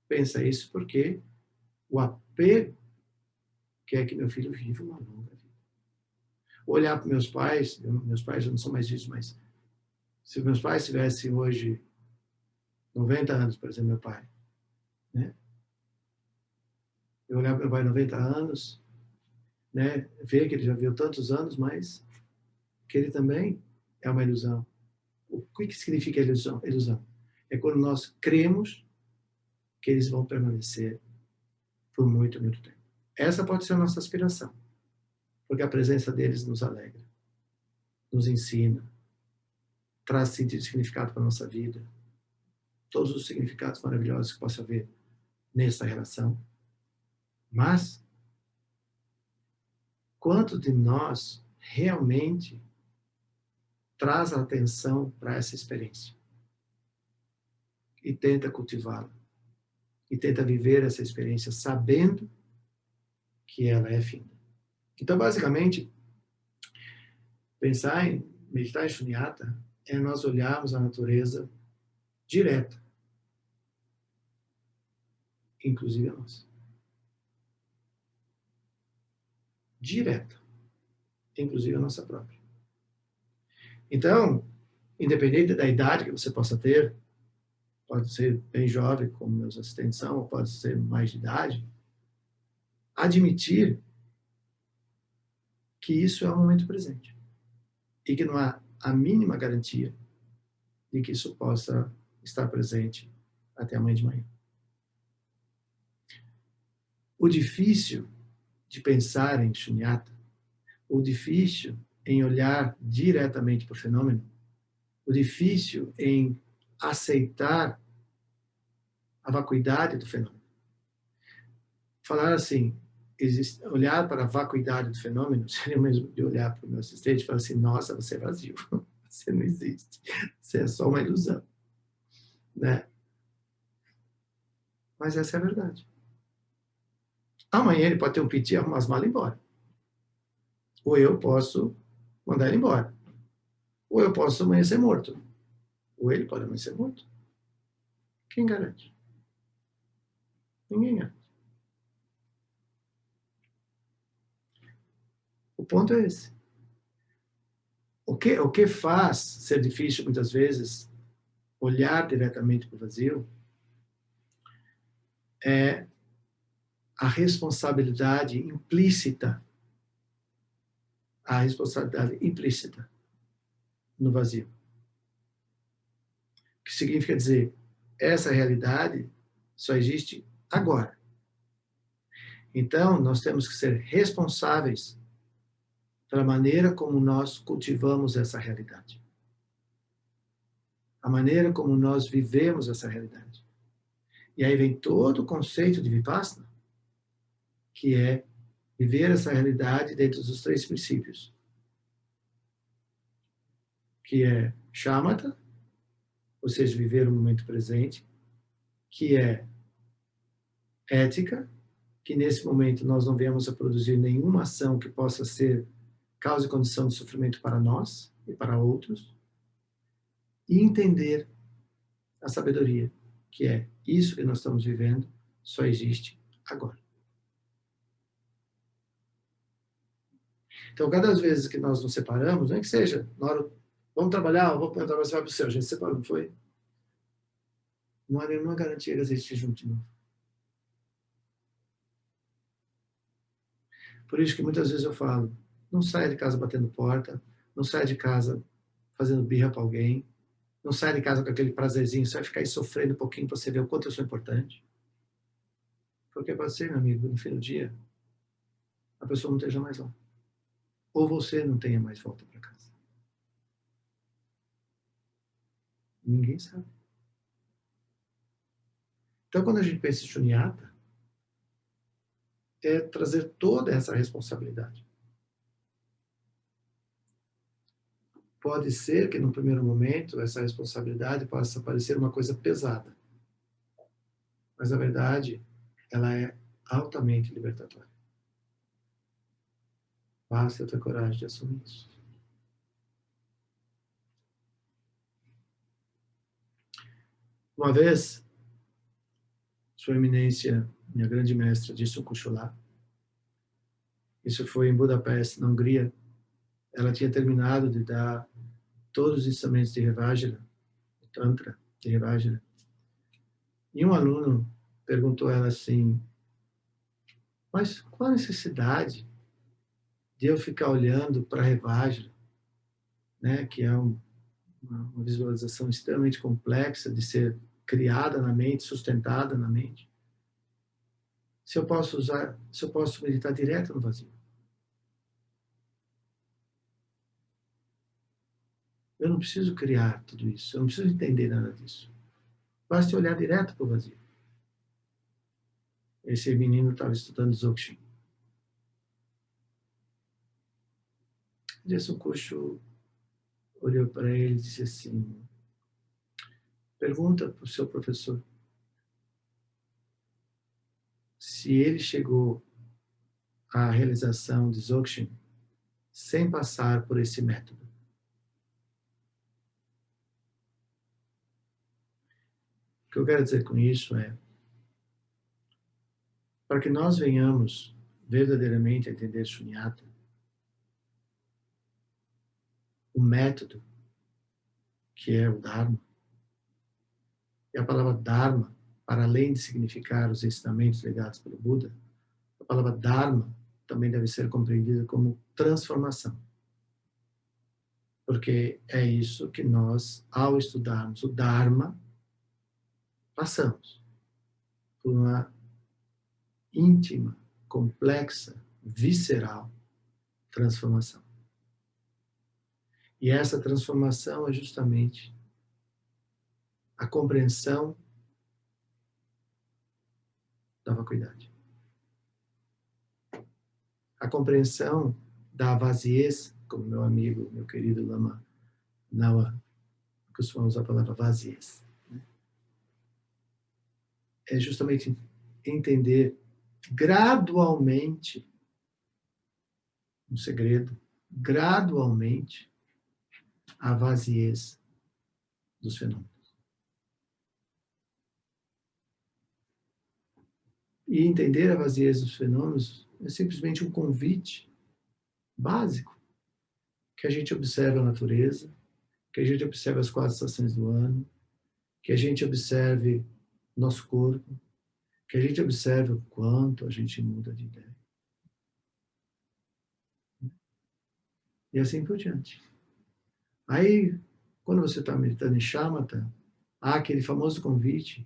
pensa isso, porque o apego quer que meu filho viva uma longa vida. Olhar para meus pais já não são mais vivos, mas se meus pais tivessem hoje 90 anos, por exemplo, meu pai, né? Eu olhar para meu pai 90 anos, né? Ver que ele já viu tantos anos, mas que ele também é uma ilusão. O que significa ilusão? Ilusão é quando nós cremos que eles vão permanecer por muito, muito tempo. Essa pode ser a nossa aspiração, porque a presença deles nos alegra, nos ensina, traz sentido e significado para a nossa vida, todos os significados maravilhosos que possa haver nessa relação. Mas, quanto de nós realmente traz a atenção para essa experiência e tenta cultivá-la, e tenta viver essa experiência sabendo que ela é finda. Então, basicamente, pensar em meditar em Shunyata é nós olharmos a natureza direta, inclusive a nossa. Direta, inclusive a nossa própria. Então, independente da idade que você possa ter, pode ser bem jovem, como meus assistentes são, ou pode ser mais de idade, admitir que isso é o momento presente e que não há a mínima garantia de que isso possa estar presente até amanhã de manhã. O difícil de pensar em Shunyata, o difícil em olhar diretamente para o fenômeno, o difícil em aceitar a vacuidade do fenômeno. Falar assim, olhar para a vacuidade do fenômeno seria o mesmo de olhar para o meu assistente e falar assim, nossa, você é vazio, você não existe, você é só uma ilusão, né? Mas essa é a verdade. Amanhã ele pode ter um piti e arrumar as malas e ir embora. Ou eu posso mandar ele embora. Ou eu posso amanhecer morto. Ou ele pode amanhecer morto. Quem garante? Ninguém garante. O ponto é esse. O que faz ser difícil, muitas vezes, olhar diretamente para o vazio é a responsabilidade implícita no vazio. O que significa dizer, essa realidade só existe agora. Então, nós temos que ser responsáveis pela maneira como nós cultivamos essa realidade. A maneira como nós vivemos essa realidade. E aí vem todo o conceito de Vipassana, que é viver essa realidade dentro dos 3 princípios. Que é shamatha, ou seja, viver o momento presente, que é ética, que nesse momento nós não viemos a produzir nenhuma ação que possa ser causa e condição de sofrimento para nós e para outros, e entender a sabedoria, que é isso que nós estamos vivendo, só existe agora. Então, cada vez que nós nos separamos, nem que seja, na hora, vamos trabalhar, vamos trabalhar, você vai para o céu, a gente se separou, não foi? Não há nenhuma garantia que a gente esteja junto de novo. Por isso que muitas vezes eu falo, não saia de casa batendo porta, não saia de casa fazendo birra para alguém, não saia de casa com aquele prazerzinho, você vai ficar aí sofrendo um pouquinho para você ver o quanto eu sou importante. Porque pode ser, meu amigo, no fim do dia, a pessoa não esteja mais lá. Ou você não tenha mais volta para casa. Ninguém sabe. Então, quando a gente pensa em shunyata, é trazer toda essa responsabilidade. Pode ser que, no primeiro momento, essa responsabilidade possa parecer uma coisa pesada. Mas, na verdade, ela é altamente libertatória. Basta eu ter coragem de assumir isso. Uma vez, Sua Eminência, minha grande mestra, disse o Kushola. Isso foi em Budapeste, na Hungria. Ela tinha terminado de dar todos os ensinamentos de Revajra, o Tantra de Revajra. E um aluno perguntou a ela assim, mas qual a necessidade de eu ficar olhando para a Revajra, né, que é uma visualização extremamente complexa de ser criada na mente, sustentada na mente, se eu posso meditar direto no vazio? Eu não preciso criar tudo isso, eu não preciso entender nada disso. Basta olhar direto para o vazio. Esse menino estava estudando Dzogchen. Jason Kusho olhou para ele e disse assim, pergunta para o seu professor se ele chegou à realização de Dzogchen sem passar por esse método. O que eu quero dizer com isso é, para que nós venhamos verdadeiramente a entender Shunyata, o método, que é o Dharma, e a palavra Dharma, para além de significar os ensinamentos legados pelo Buda, a palavra Dharma também deve ser compreendida como transformação. Porque é isso que nós, ao estudarmos o Dharma, passamos por uma íntima, complexa, visceral transformação. E essa transformação é justamente a compreensão da vacuidade. A compreensão da vaziez, como meu amigo, meu querido Lama Nawa costuma usar a palavra vaziez. É justamente entender gradualmente um segredo, gradualmente a vaziez dos fenômenos. E entender a vaziez dos fenômenos é simplesmente um convite básico que a gente observe a natureza, que a gente observe as 4 estações do ano, que a gente observe nosso corpo, que a gente observe o quanto a gente muda de ideia. E assim por diante. Aí, quando você está meditando em shamatha, há aquele famoso convite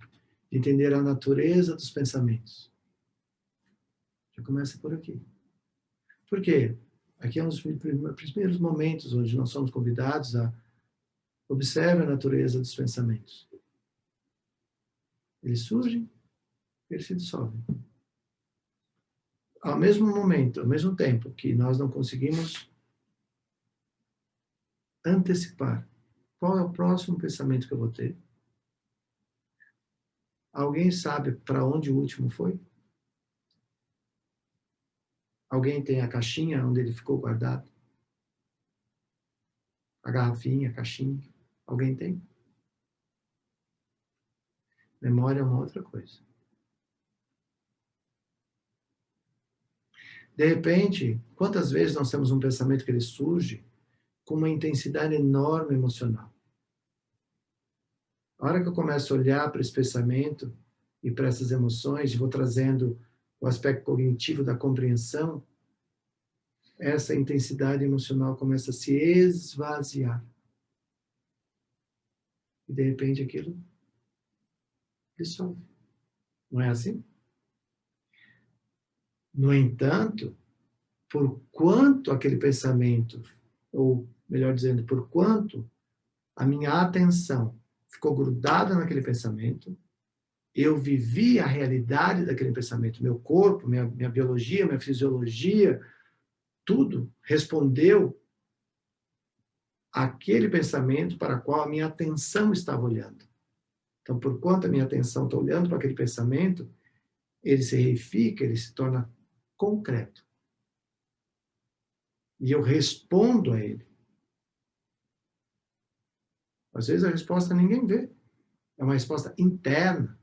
de entender a natureza dos pensamentos. Já começa por aqui. Por quê? Aqui é um dos primeiros momentos onde nós somos convidados a observar a natureza dos pensamentos. Eles surgem, eles se dissolvem. Ao mesmo momento, ao mesmo tempo que nós não conseguimos antecipar qual é o próximo pensamento que eu vou ter, alguém sabe para onde o último foi? Alguém tem a caixinha onde ele ficou guardado? A garrafinha, a caixinha? Alguém tem? Memória é uma outra coisa. De repente, quantas vezes nós temos um pensamento que ele surge com uma intensidade enorme emocional? A hora que eu começo a olhar para esse pensamento e para essas emoções, e vou trazendo o aspecto cognitivo da compreensão, essa intensidade emocional começa a se esvaziar. E, de repente, aquilo dissolve. Não é assim? No entanto, por quanto aquele pensamento, ou melhor dizendo, por quanto a minha atenção ficou grudada naquele pensamento, eu vivi a realidade daquele pensamento, meu corpo, minha biologia, minha fisiologia, tudo respondeu àquele pensamento para o qual a minha atenção estava olhando. Então, por quanto a minha atenção está olhando para aquele pensamento, ele se reifica, ele se torna concreto. E eu respondo a ele. Às vezes a resposta ninguém vê. É uma resposta interna,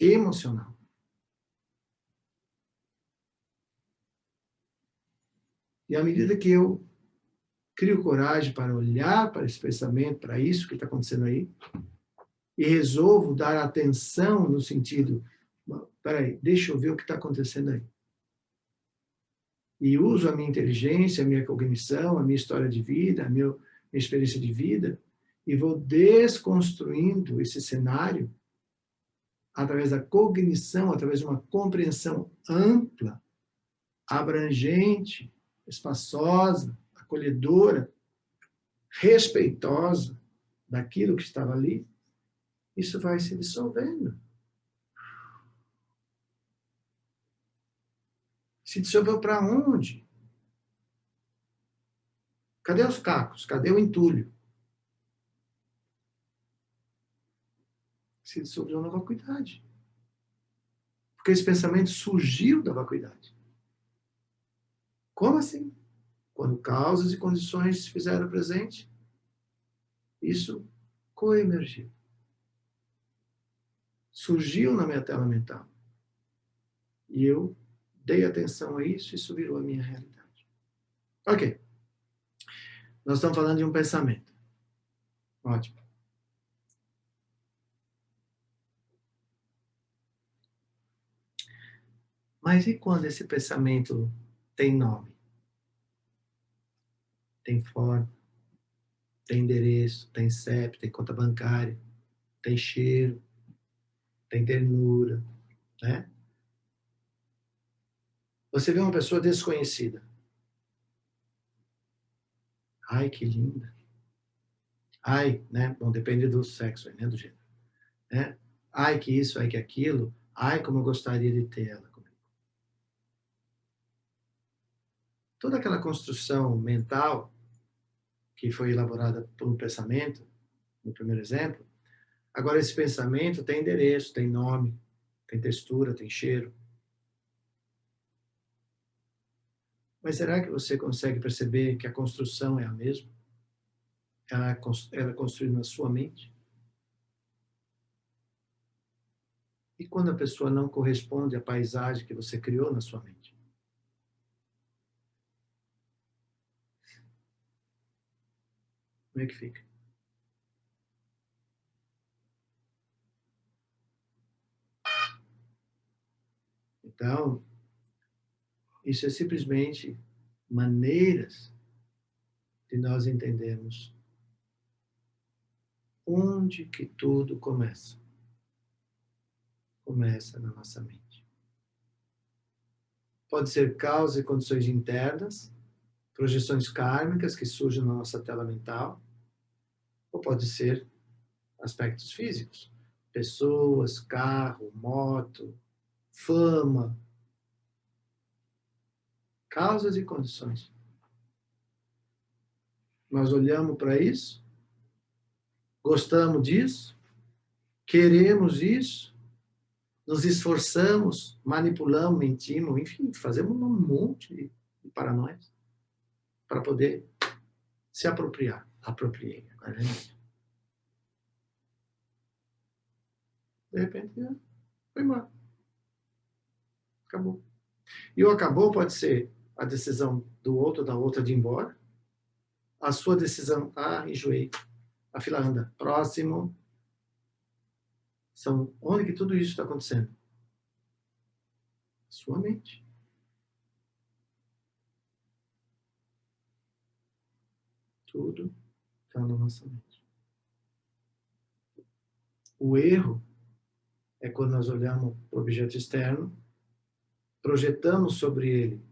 emocional. E à medida que eu crio coragem para olhar para esse pensamento, para isso que está acontecendo aí, e resolvo dar atenção no sentido, peraí, deixa eu ver o que está acontecendo aí. E uso a minha inteligência, a minha cognição, a minha história de vida, a minha experiência de vida, e vou desconstruindo esse cenário através da cognição, através de uma compreensão ampla, abrangente, espaçosa, acolhedora, respeitosa daquilo que estava ali, isso vai se dissolvendo. Se dissolveu para onde? Cadê os cacos? Cadê o entulho? Se dissolveu na vacuidade. Porque esse pensamento surgiu da vacuidade. Como assim? Quando causas e condições se fizeram presente, isso coemergiu. Surgiu na minha tela mental. E eu dei atenção a isso e isso virou a minha realidade. Ok. Nós estamos falando de um pensamento. Ótimo. Mas e quando esse pensamento tem nome? Tem forma, tem endereço, tem CEP, tem conta bancária, tem cheiro, tem ternura, né? Você vê uma pessoa desconhecida. Ai, que linda. Ai, né? Bom, depende do sexo, né? Do gênero. Né? Ai, que isso, ai, que aquilo. Ai, como eu gostaria de ter ela comigo. Toda aquela construção mental que foi elaborada por um pensamento, no primeiro exemplo, agora esse pensamento tem endereço, tem nome, tem textura, tem cheiro. Mas será que você consegue perceber que a construção é a mesma? Ela é construída na sua mente? E quando a pessoa não corresponde à paisagem que você criou na sua mente? Como é que fica? Então, isso é simplesmente maneiras de nós entendermos onde que tudo começa. Começa na nossa mente. Pode ser causa e condições internas, projeções kármicas que surgem na nossa tela mental, ou pode ser aspectos físicos, pessoas, carro, moto, fama, causas e condições. Nós olhamos para isso, gostamos disso, queremos isso, nos esforçamos, manipulamos, mentimos, enfim, fazemos um monte de paranoias para poder se apropriar. Apropriei, agora é isso. De repente, foi embora. Acabou. E o acabou pode ser a decisão do outro, da outra de ir embora, a sua decisão, enjoei, a fila anda, próximo, onde que tudo isso está acontecendo? Sua mente. Tudo está na nossa mente. O erro é quando nós olhamos para o objeto externo, projetamos sobre ele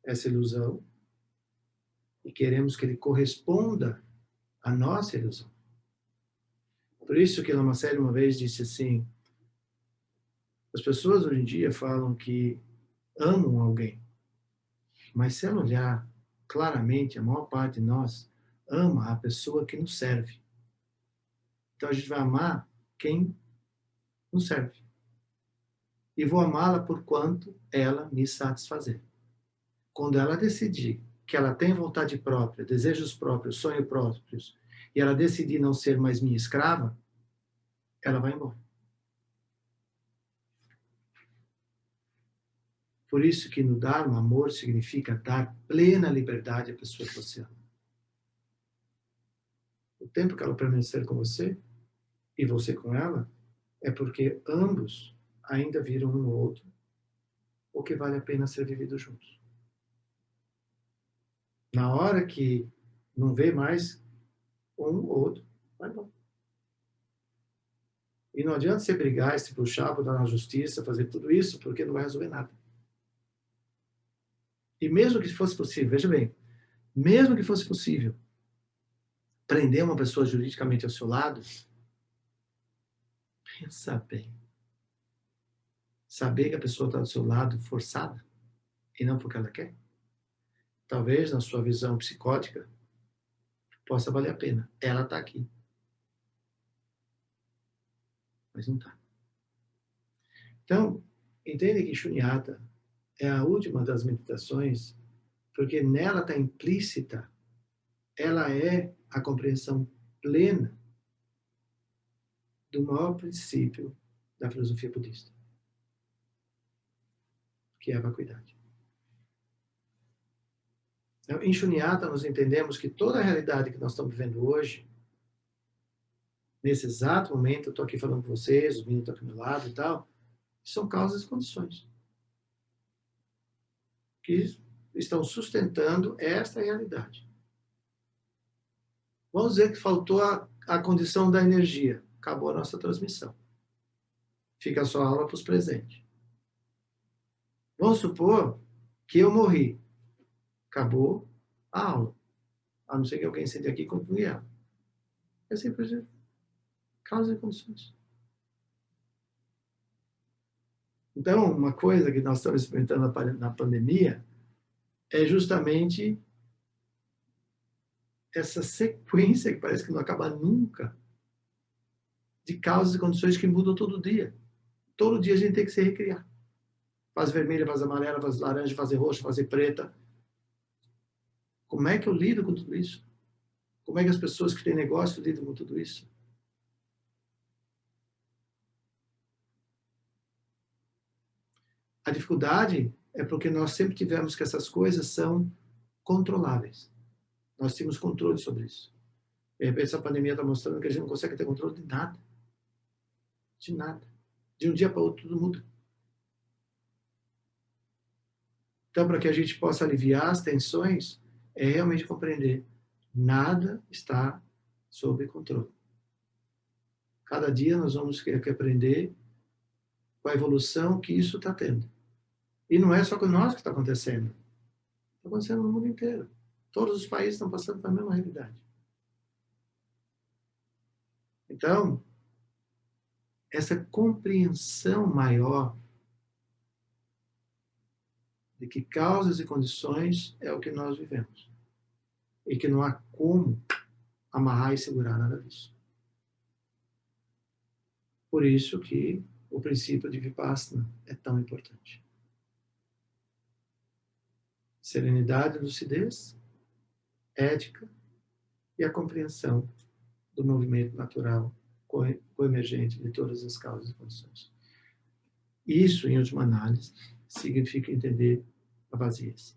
essa ilusão e queremos que ele corresponda à nossa ilusão. Por isso que Lama Série uma vez disse assim, as pessoas hoje em dia falam que amam alguém, mas se ela olhar claramente, a maior parte de nós ama a pessoa que nos serve. Então a gente vai amar quem nos serve. E vou amá-la por quanto ela me satisfazer. Quando ela decidir que ela tem vontade própria, desejos próprios, sonhos próprios, e ela decidir não ser mais minha escrava, ela vai embora. Por isso que no Dharma, amor significa dar plena liberdade à pessoa que você ama. O tempo que ela permanecer com você, e você com ela, é porque ambos ainda viram um no outro o que vale a pena ser vivido juntos. Na hora que não vê mais um ou outro, vai embora. E não adianta você brigar, se puxar, botar na justiça, fazer tudo isso, porque não vai resolver nada. E mesmo que fosse possível, veja bem, mesmo que fosse possível prender uma pessoa juridicamente ao seu lado, pensa bem. Saber que a pessoa está do seu lado forçada e não porque ela quer. Talvez, na sua visão psicótica, possa valer a pena. Ela está aqui. Mas não está. Então, entende que Shunyata é a última das meditações, porque nela está implícita, ela é a compreensão plena do maior princípio da filosofia budista, que é a vacuidade. Então, em Shunyata, nós entendemos que toda a realidade que nós estamos vivendo hoje, nesse exato momento, eu estou aqui falando com vocês, os meninos estão aqui do meu lado e tal, são causas e condições que estão sustentando esta realidade. Vamos dizer que faltou a condição da energia. Acabou a nossa transmissão. Fica só a aula para os presentes. Vamos supor que eu morri. Acabou a aula. A não ser que alguém sente aqui e continue ela. É simplesmente causa e condições. Então, uma coisa que nós estamos experimentando na pandemia é justamente essa sequência que parece que não acaba nunca de causas e condições que mudam todo dia. Todo dia a gente tem que se recriar. Fase vermelha, fase amarela, fase laranja, fase roxa, fase preta. Como é que eu lido com tudo isso? Como é que as pessoas que têm negócio lidam com tudo isso? A dificuldade é porque nós sempre tivemos que essas coisas são controláveis. Nós tínhamos controle sobre isso. De repente, essa pandemia está mostrando que a gente não consegue ter controle de nada. De nada. De um dia para o outro, tudo muda. Então, para que a gente possa aliviar as tensões, é realmente compreender. Nada está sob controle. Cada dia nós vamos ter que aprender com a evolução que isso está tendo. E não é só com nós que está acontecendo. Está acontecendo no mundo inteiro. Todos os países estão passando pela mesma realidade. Então, essa compreensão maior de que causas e condições é o que nós vivemos. E que não há como amarrar e segurar nada disso. Por isso que o princípio de Vipassana é tão importante. Serenidade, lucidez, ética e a compreensão do movimento natural coemergente de todas as causas e condições. Isso, em última análise, significa entender a vaziez.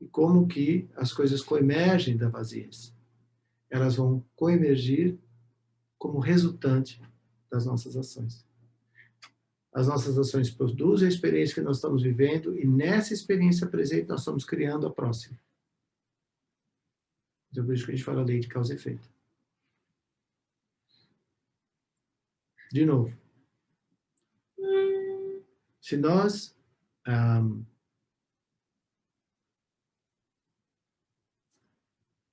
E como que as coisas coemergem da vaziez? Elas vão coemergir como resultante das nossas ações. As nossas ações produzem a experiência que nós estamos vivendo e nessa experiência presente nós estamos criando a próxima. Então, por isso que a gente fala lei de causa e efeito. De novo, se nós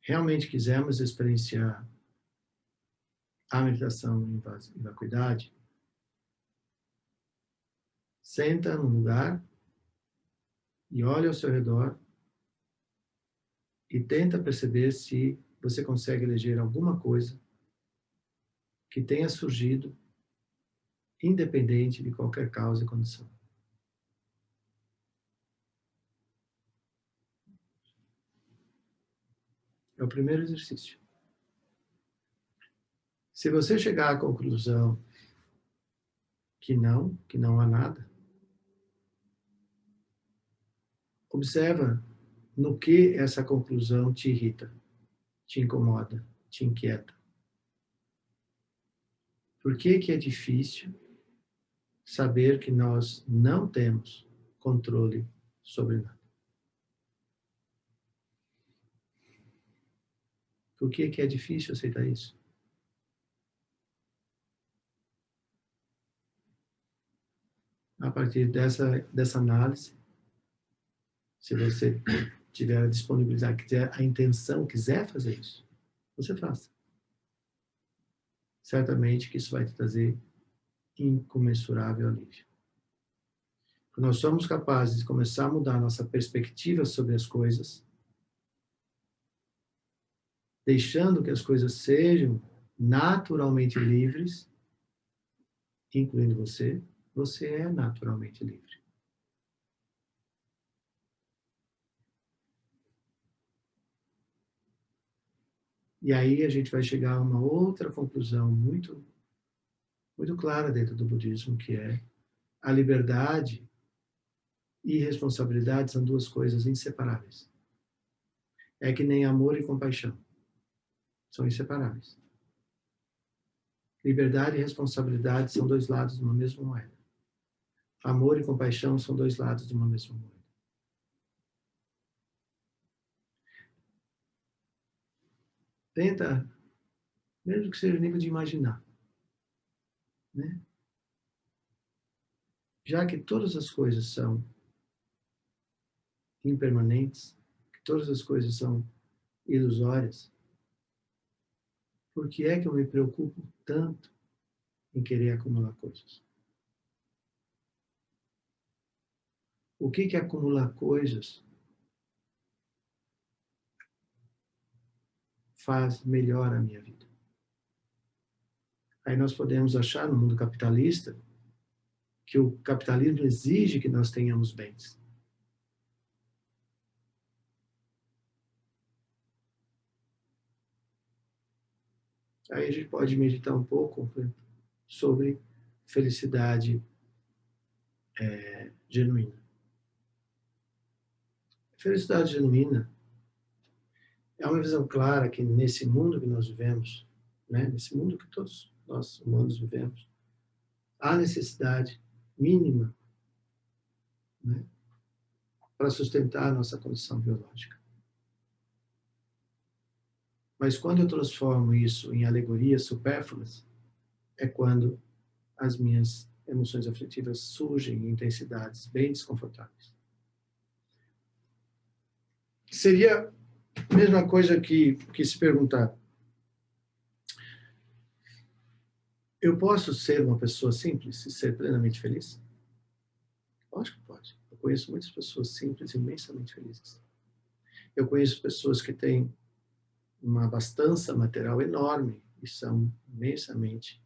realmente quisermos experienciar a meditação em vacuidade, senta num lugar e olha ao seu redor e tenta perceber se você consegue eleger alguma coisa que tenha surgido independente de qualquer causa e condição. É o primeiro exercício. Se você chegar à conclusão que não há nada, observa no que essa conclusão te irrita, te incomoda, te inquieta. Por que é difícil saber que nós não temos controle sobre nada? Por que é difícil aceitar isso? A partir dessa análise, se você tiver a disponibilidade, a intenção, quiser fazer isso, você faça. Certamente que isso vai te trazer incomensurável alívio. Quando nós somos capazes de começar a mudar a nossa perspectiva sobre as coisas, deixando que as coisas sejam naturalmente livres, incluindo você, você é naturalmente livre. E aí a gente vai chegar a uma outra conclusão muito, muito clara dentro do budismo, que é a liberdade e responsabilidade são duas coisas inseparáveis. É que nem amor e compaixão. São inseparáveis. Liberdade e responsabilidade são dois lados de uma mesma moeda. Amor e compaixão são dois lados de uma mesma moeda. Tenta, mesmo que seja o nível de imaginar, né? Já que todas as coisas são impermanentes, que todas as coisas são ilusórias, por que é que eu me preocupo tanto em querer acumular coisas? O que acumular coisas faz melhor a minha vida? Aí nós podemos achar no mundo capitalista que o capitalismo exige que nós tenhamos bens. Aí a gente pode meditar um pouco sobre felicidade genuína. Felicidade genuína é uma visão clara que nesse mundo que nós vivemos, né, nesse mundo que todos nós humanos vivemos, há necessidade mínima, né, para sustentar a nossa condição biológica. Mas quando eu transformo isso em alegorias supérfluas, é quando as minhas emoções afetivas surgem em intensidades bem desconfortáveis. Seria a mesma coisa que se perguntar: eu posso ser uma pessoa simples e ser plenamente feliz? Lógico que pode. Eu conheço muitas pessoas simples e imensamente felizes. Eu conheço pessoas que têm uma abastança material enorme e são imensamente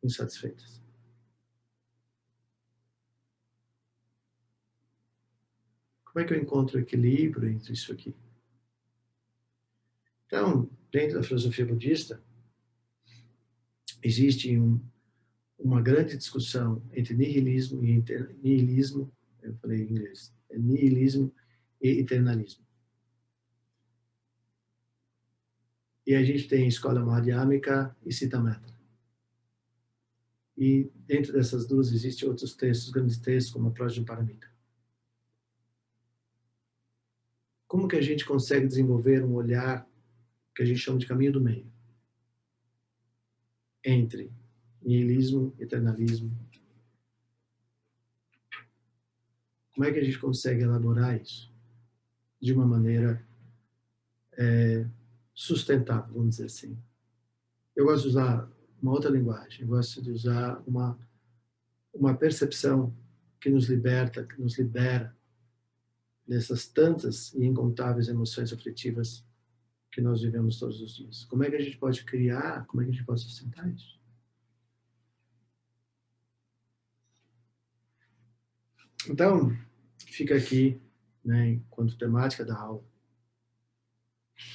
insatisfeitas. Como é que eu encontro equilíbrio entre isso aqui? Então, dentro da filosofia budista, existe uma grande discussão entre nihilismo e nihilismo, eu falei em inglês, nihilismo e eternalismo. E a gente tem Escola Madhyamika e Siddhamata. E dentro dessas duas existem outros textos, grandes textos, como a Prajnaparamita. Como que a gente consegue desenvolver um olhar que a gente chama de caminho do meio? Entre nihilismo e eternalismo. Como é que a gente consegue elaborar isso de uma maneira sustentável, vamos dizer assim? Eu gosto de usar uma outra linguagem, eu gosto de usar uma percepção que nos liberta, que nos libera dessas tantas e incontáveis emoções afetivas que nós vivemos todos os dias. Como é que a gente pode criar, como é que a gente pode sustentar isso? Então, fica aqui, né, enquanto temática da aula,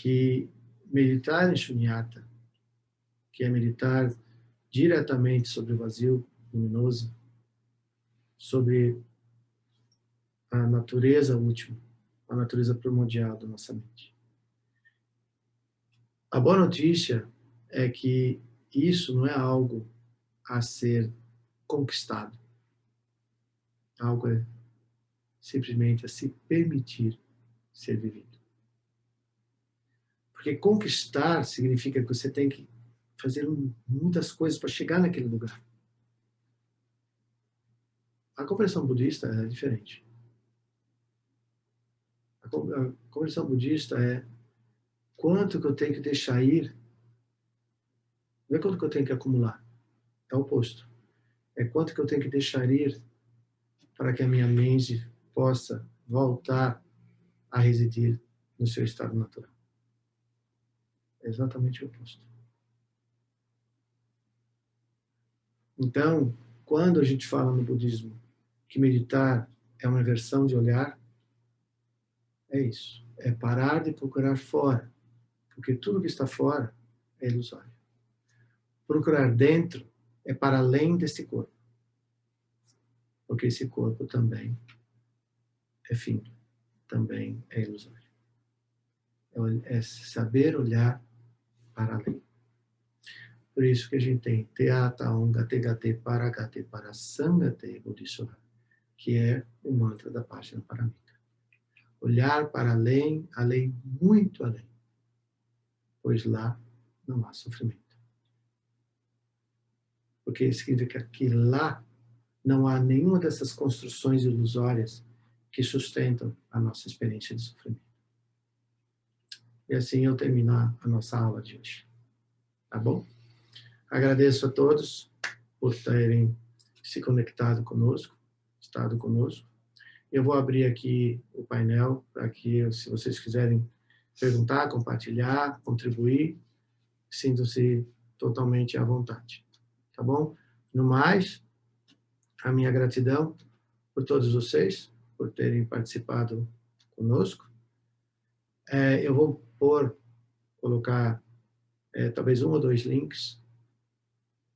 que meditar em Shunyata, que é meditar diretamente sobre o vazio luminoso, sobre a natureza última, a natureza primordial da nossa mente. A boa notícia é que isso não é algo a ser conquistado. Algo é simplesmente a se permitir ser vivido. Porque conquistar significa que você tem que fazer muitas coisas para chegar naquele lugar. A compreensão budista é diferente. A compreensão budista é quanto que eu tenho que deixar ir, não é quanto que eu tenho que acumular, é o oposto. É quanto que eu tenho que deixar ir para que a minha mente possa voltar a residir no seu estado natural. É exatamente o oposto. Então, quando a gente fala no budismo que meditar é uma inversão de olhar, é isso. É parar de procurar fora, porque tudo que está fora é ilusório. Procurar dentro é para além desse corpo, porque esse corpo também é fim, também é ilusório. É saber olhar para além. Por isso que a gente tem Teata Ongate Gate Paragate Parasangate Bodhisattva, que é o mantra da Página Paramita. Olhar para além, além, muito além, pois lá não há sofrimento. Porque significa que lá não há nenhuma dessas construções ilusórias que sustentam a nossa experiência de sofrimento. E assim eu terminar a nossa aula de hoje. Tá bom? Agradeço a todos por terem se conectado conosco, estado conosco. Eu vou abrir aqui o painel para que, se vocês quiserem perguntar, compartilhar, contribuir, sintam-se totalmente à vontade. Tá bom? No mais, a minha gratidão por todos vocês, por terem participado conosco. Eu vou colocar talvez 1 ou 2 links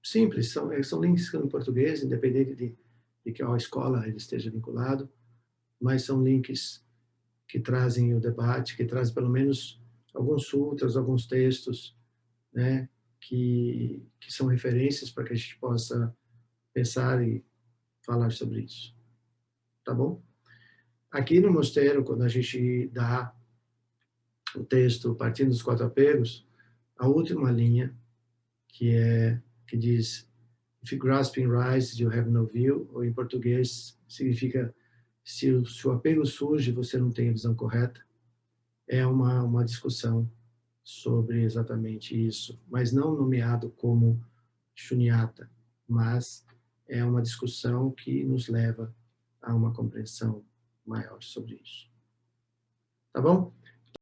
simples, são links em português, independente de que a escola ele esteja vinculado, mas são links que trazem o debate, que trazem pelo menos alguns sutras, alguns textos, né, que são referências para que a gente possa pensar e falar sobre isso. Tá bom? Aqui no mosteiro, quando a gente dá o texto partindo dos 4 apegos, a última linha, que diz If grasping rise, you have no view, ou em português significa se o apego surge, você não tem a visão correta. É uma discussão sobre exatamente isso, mas não nomeado como Shunyata, mas é uma discussão que nos leva a uma compreensão maior sobre isso. Tá bom?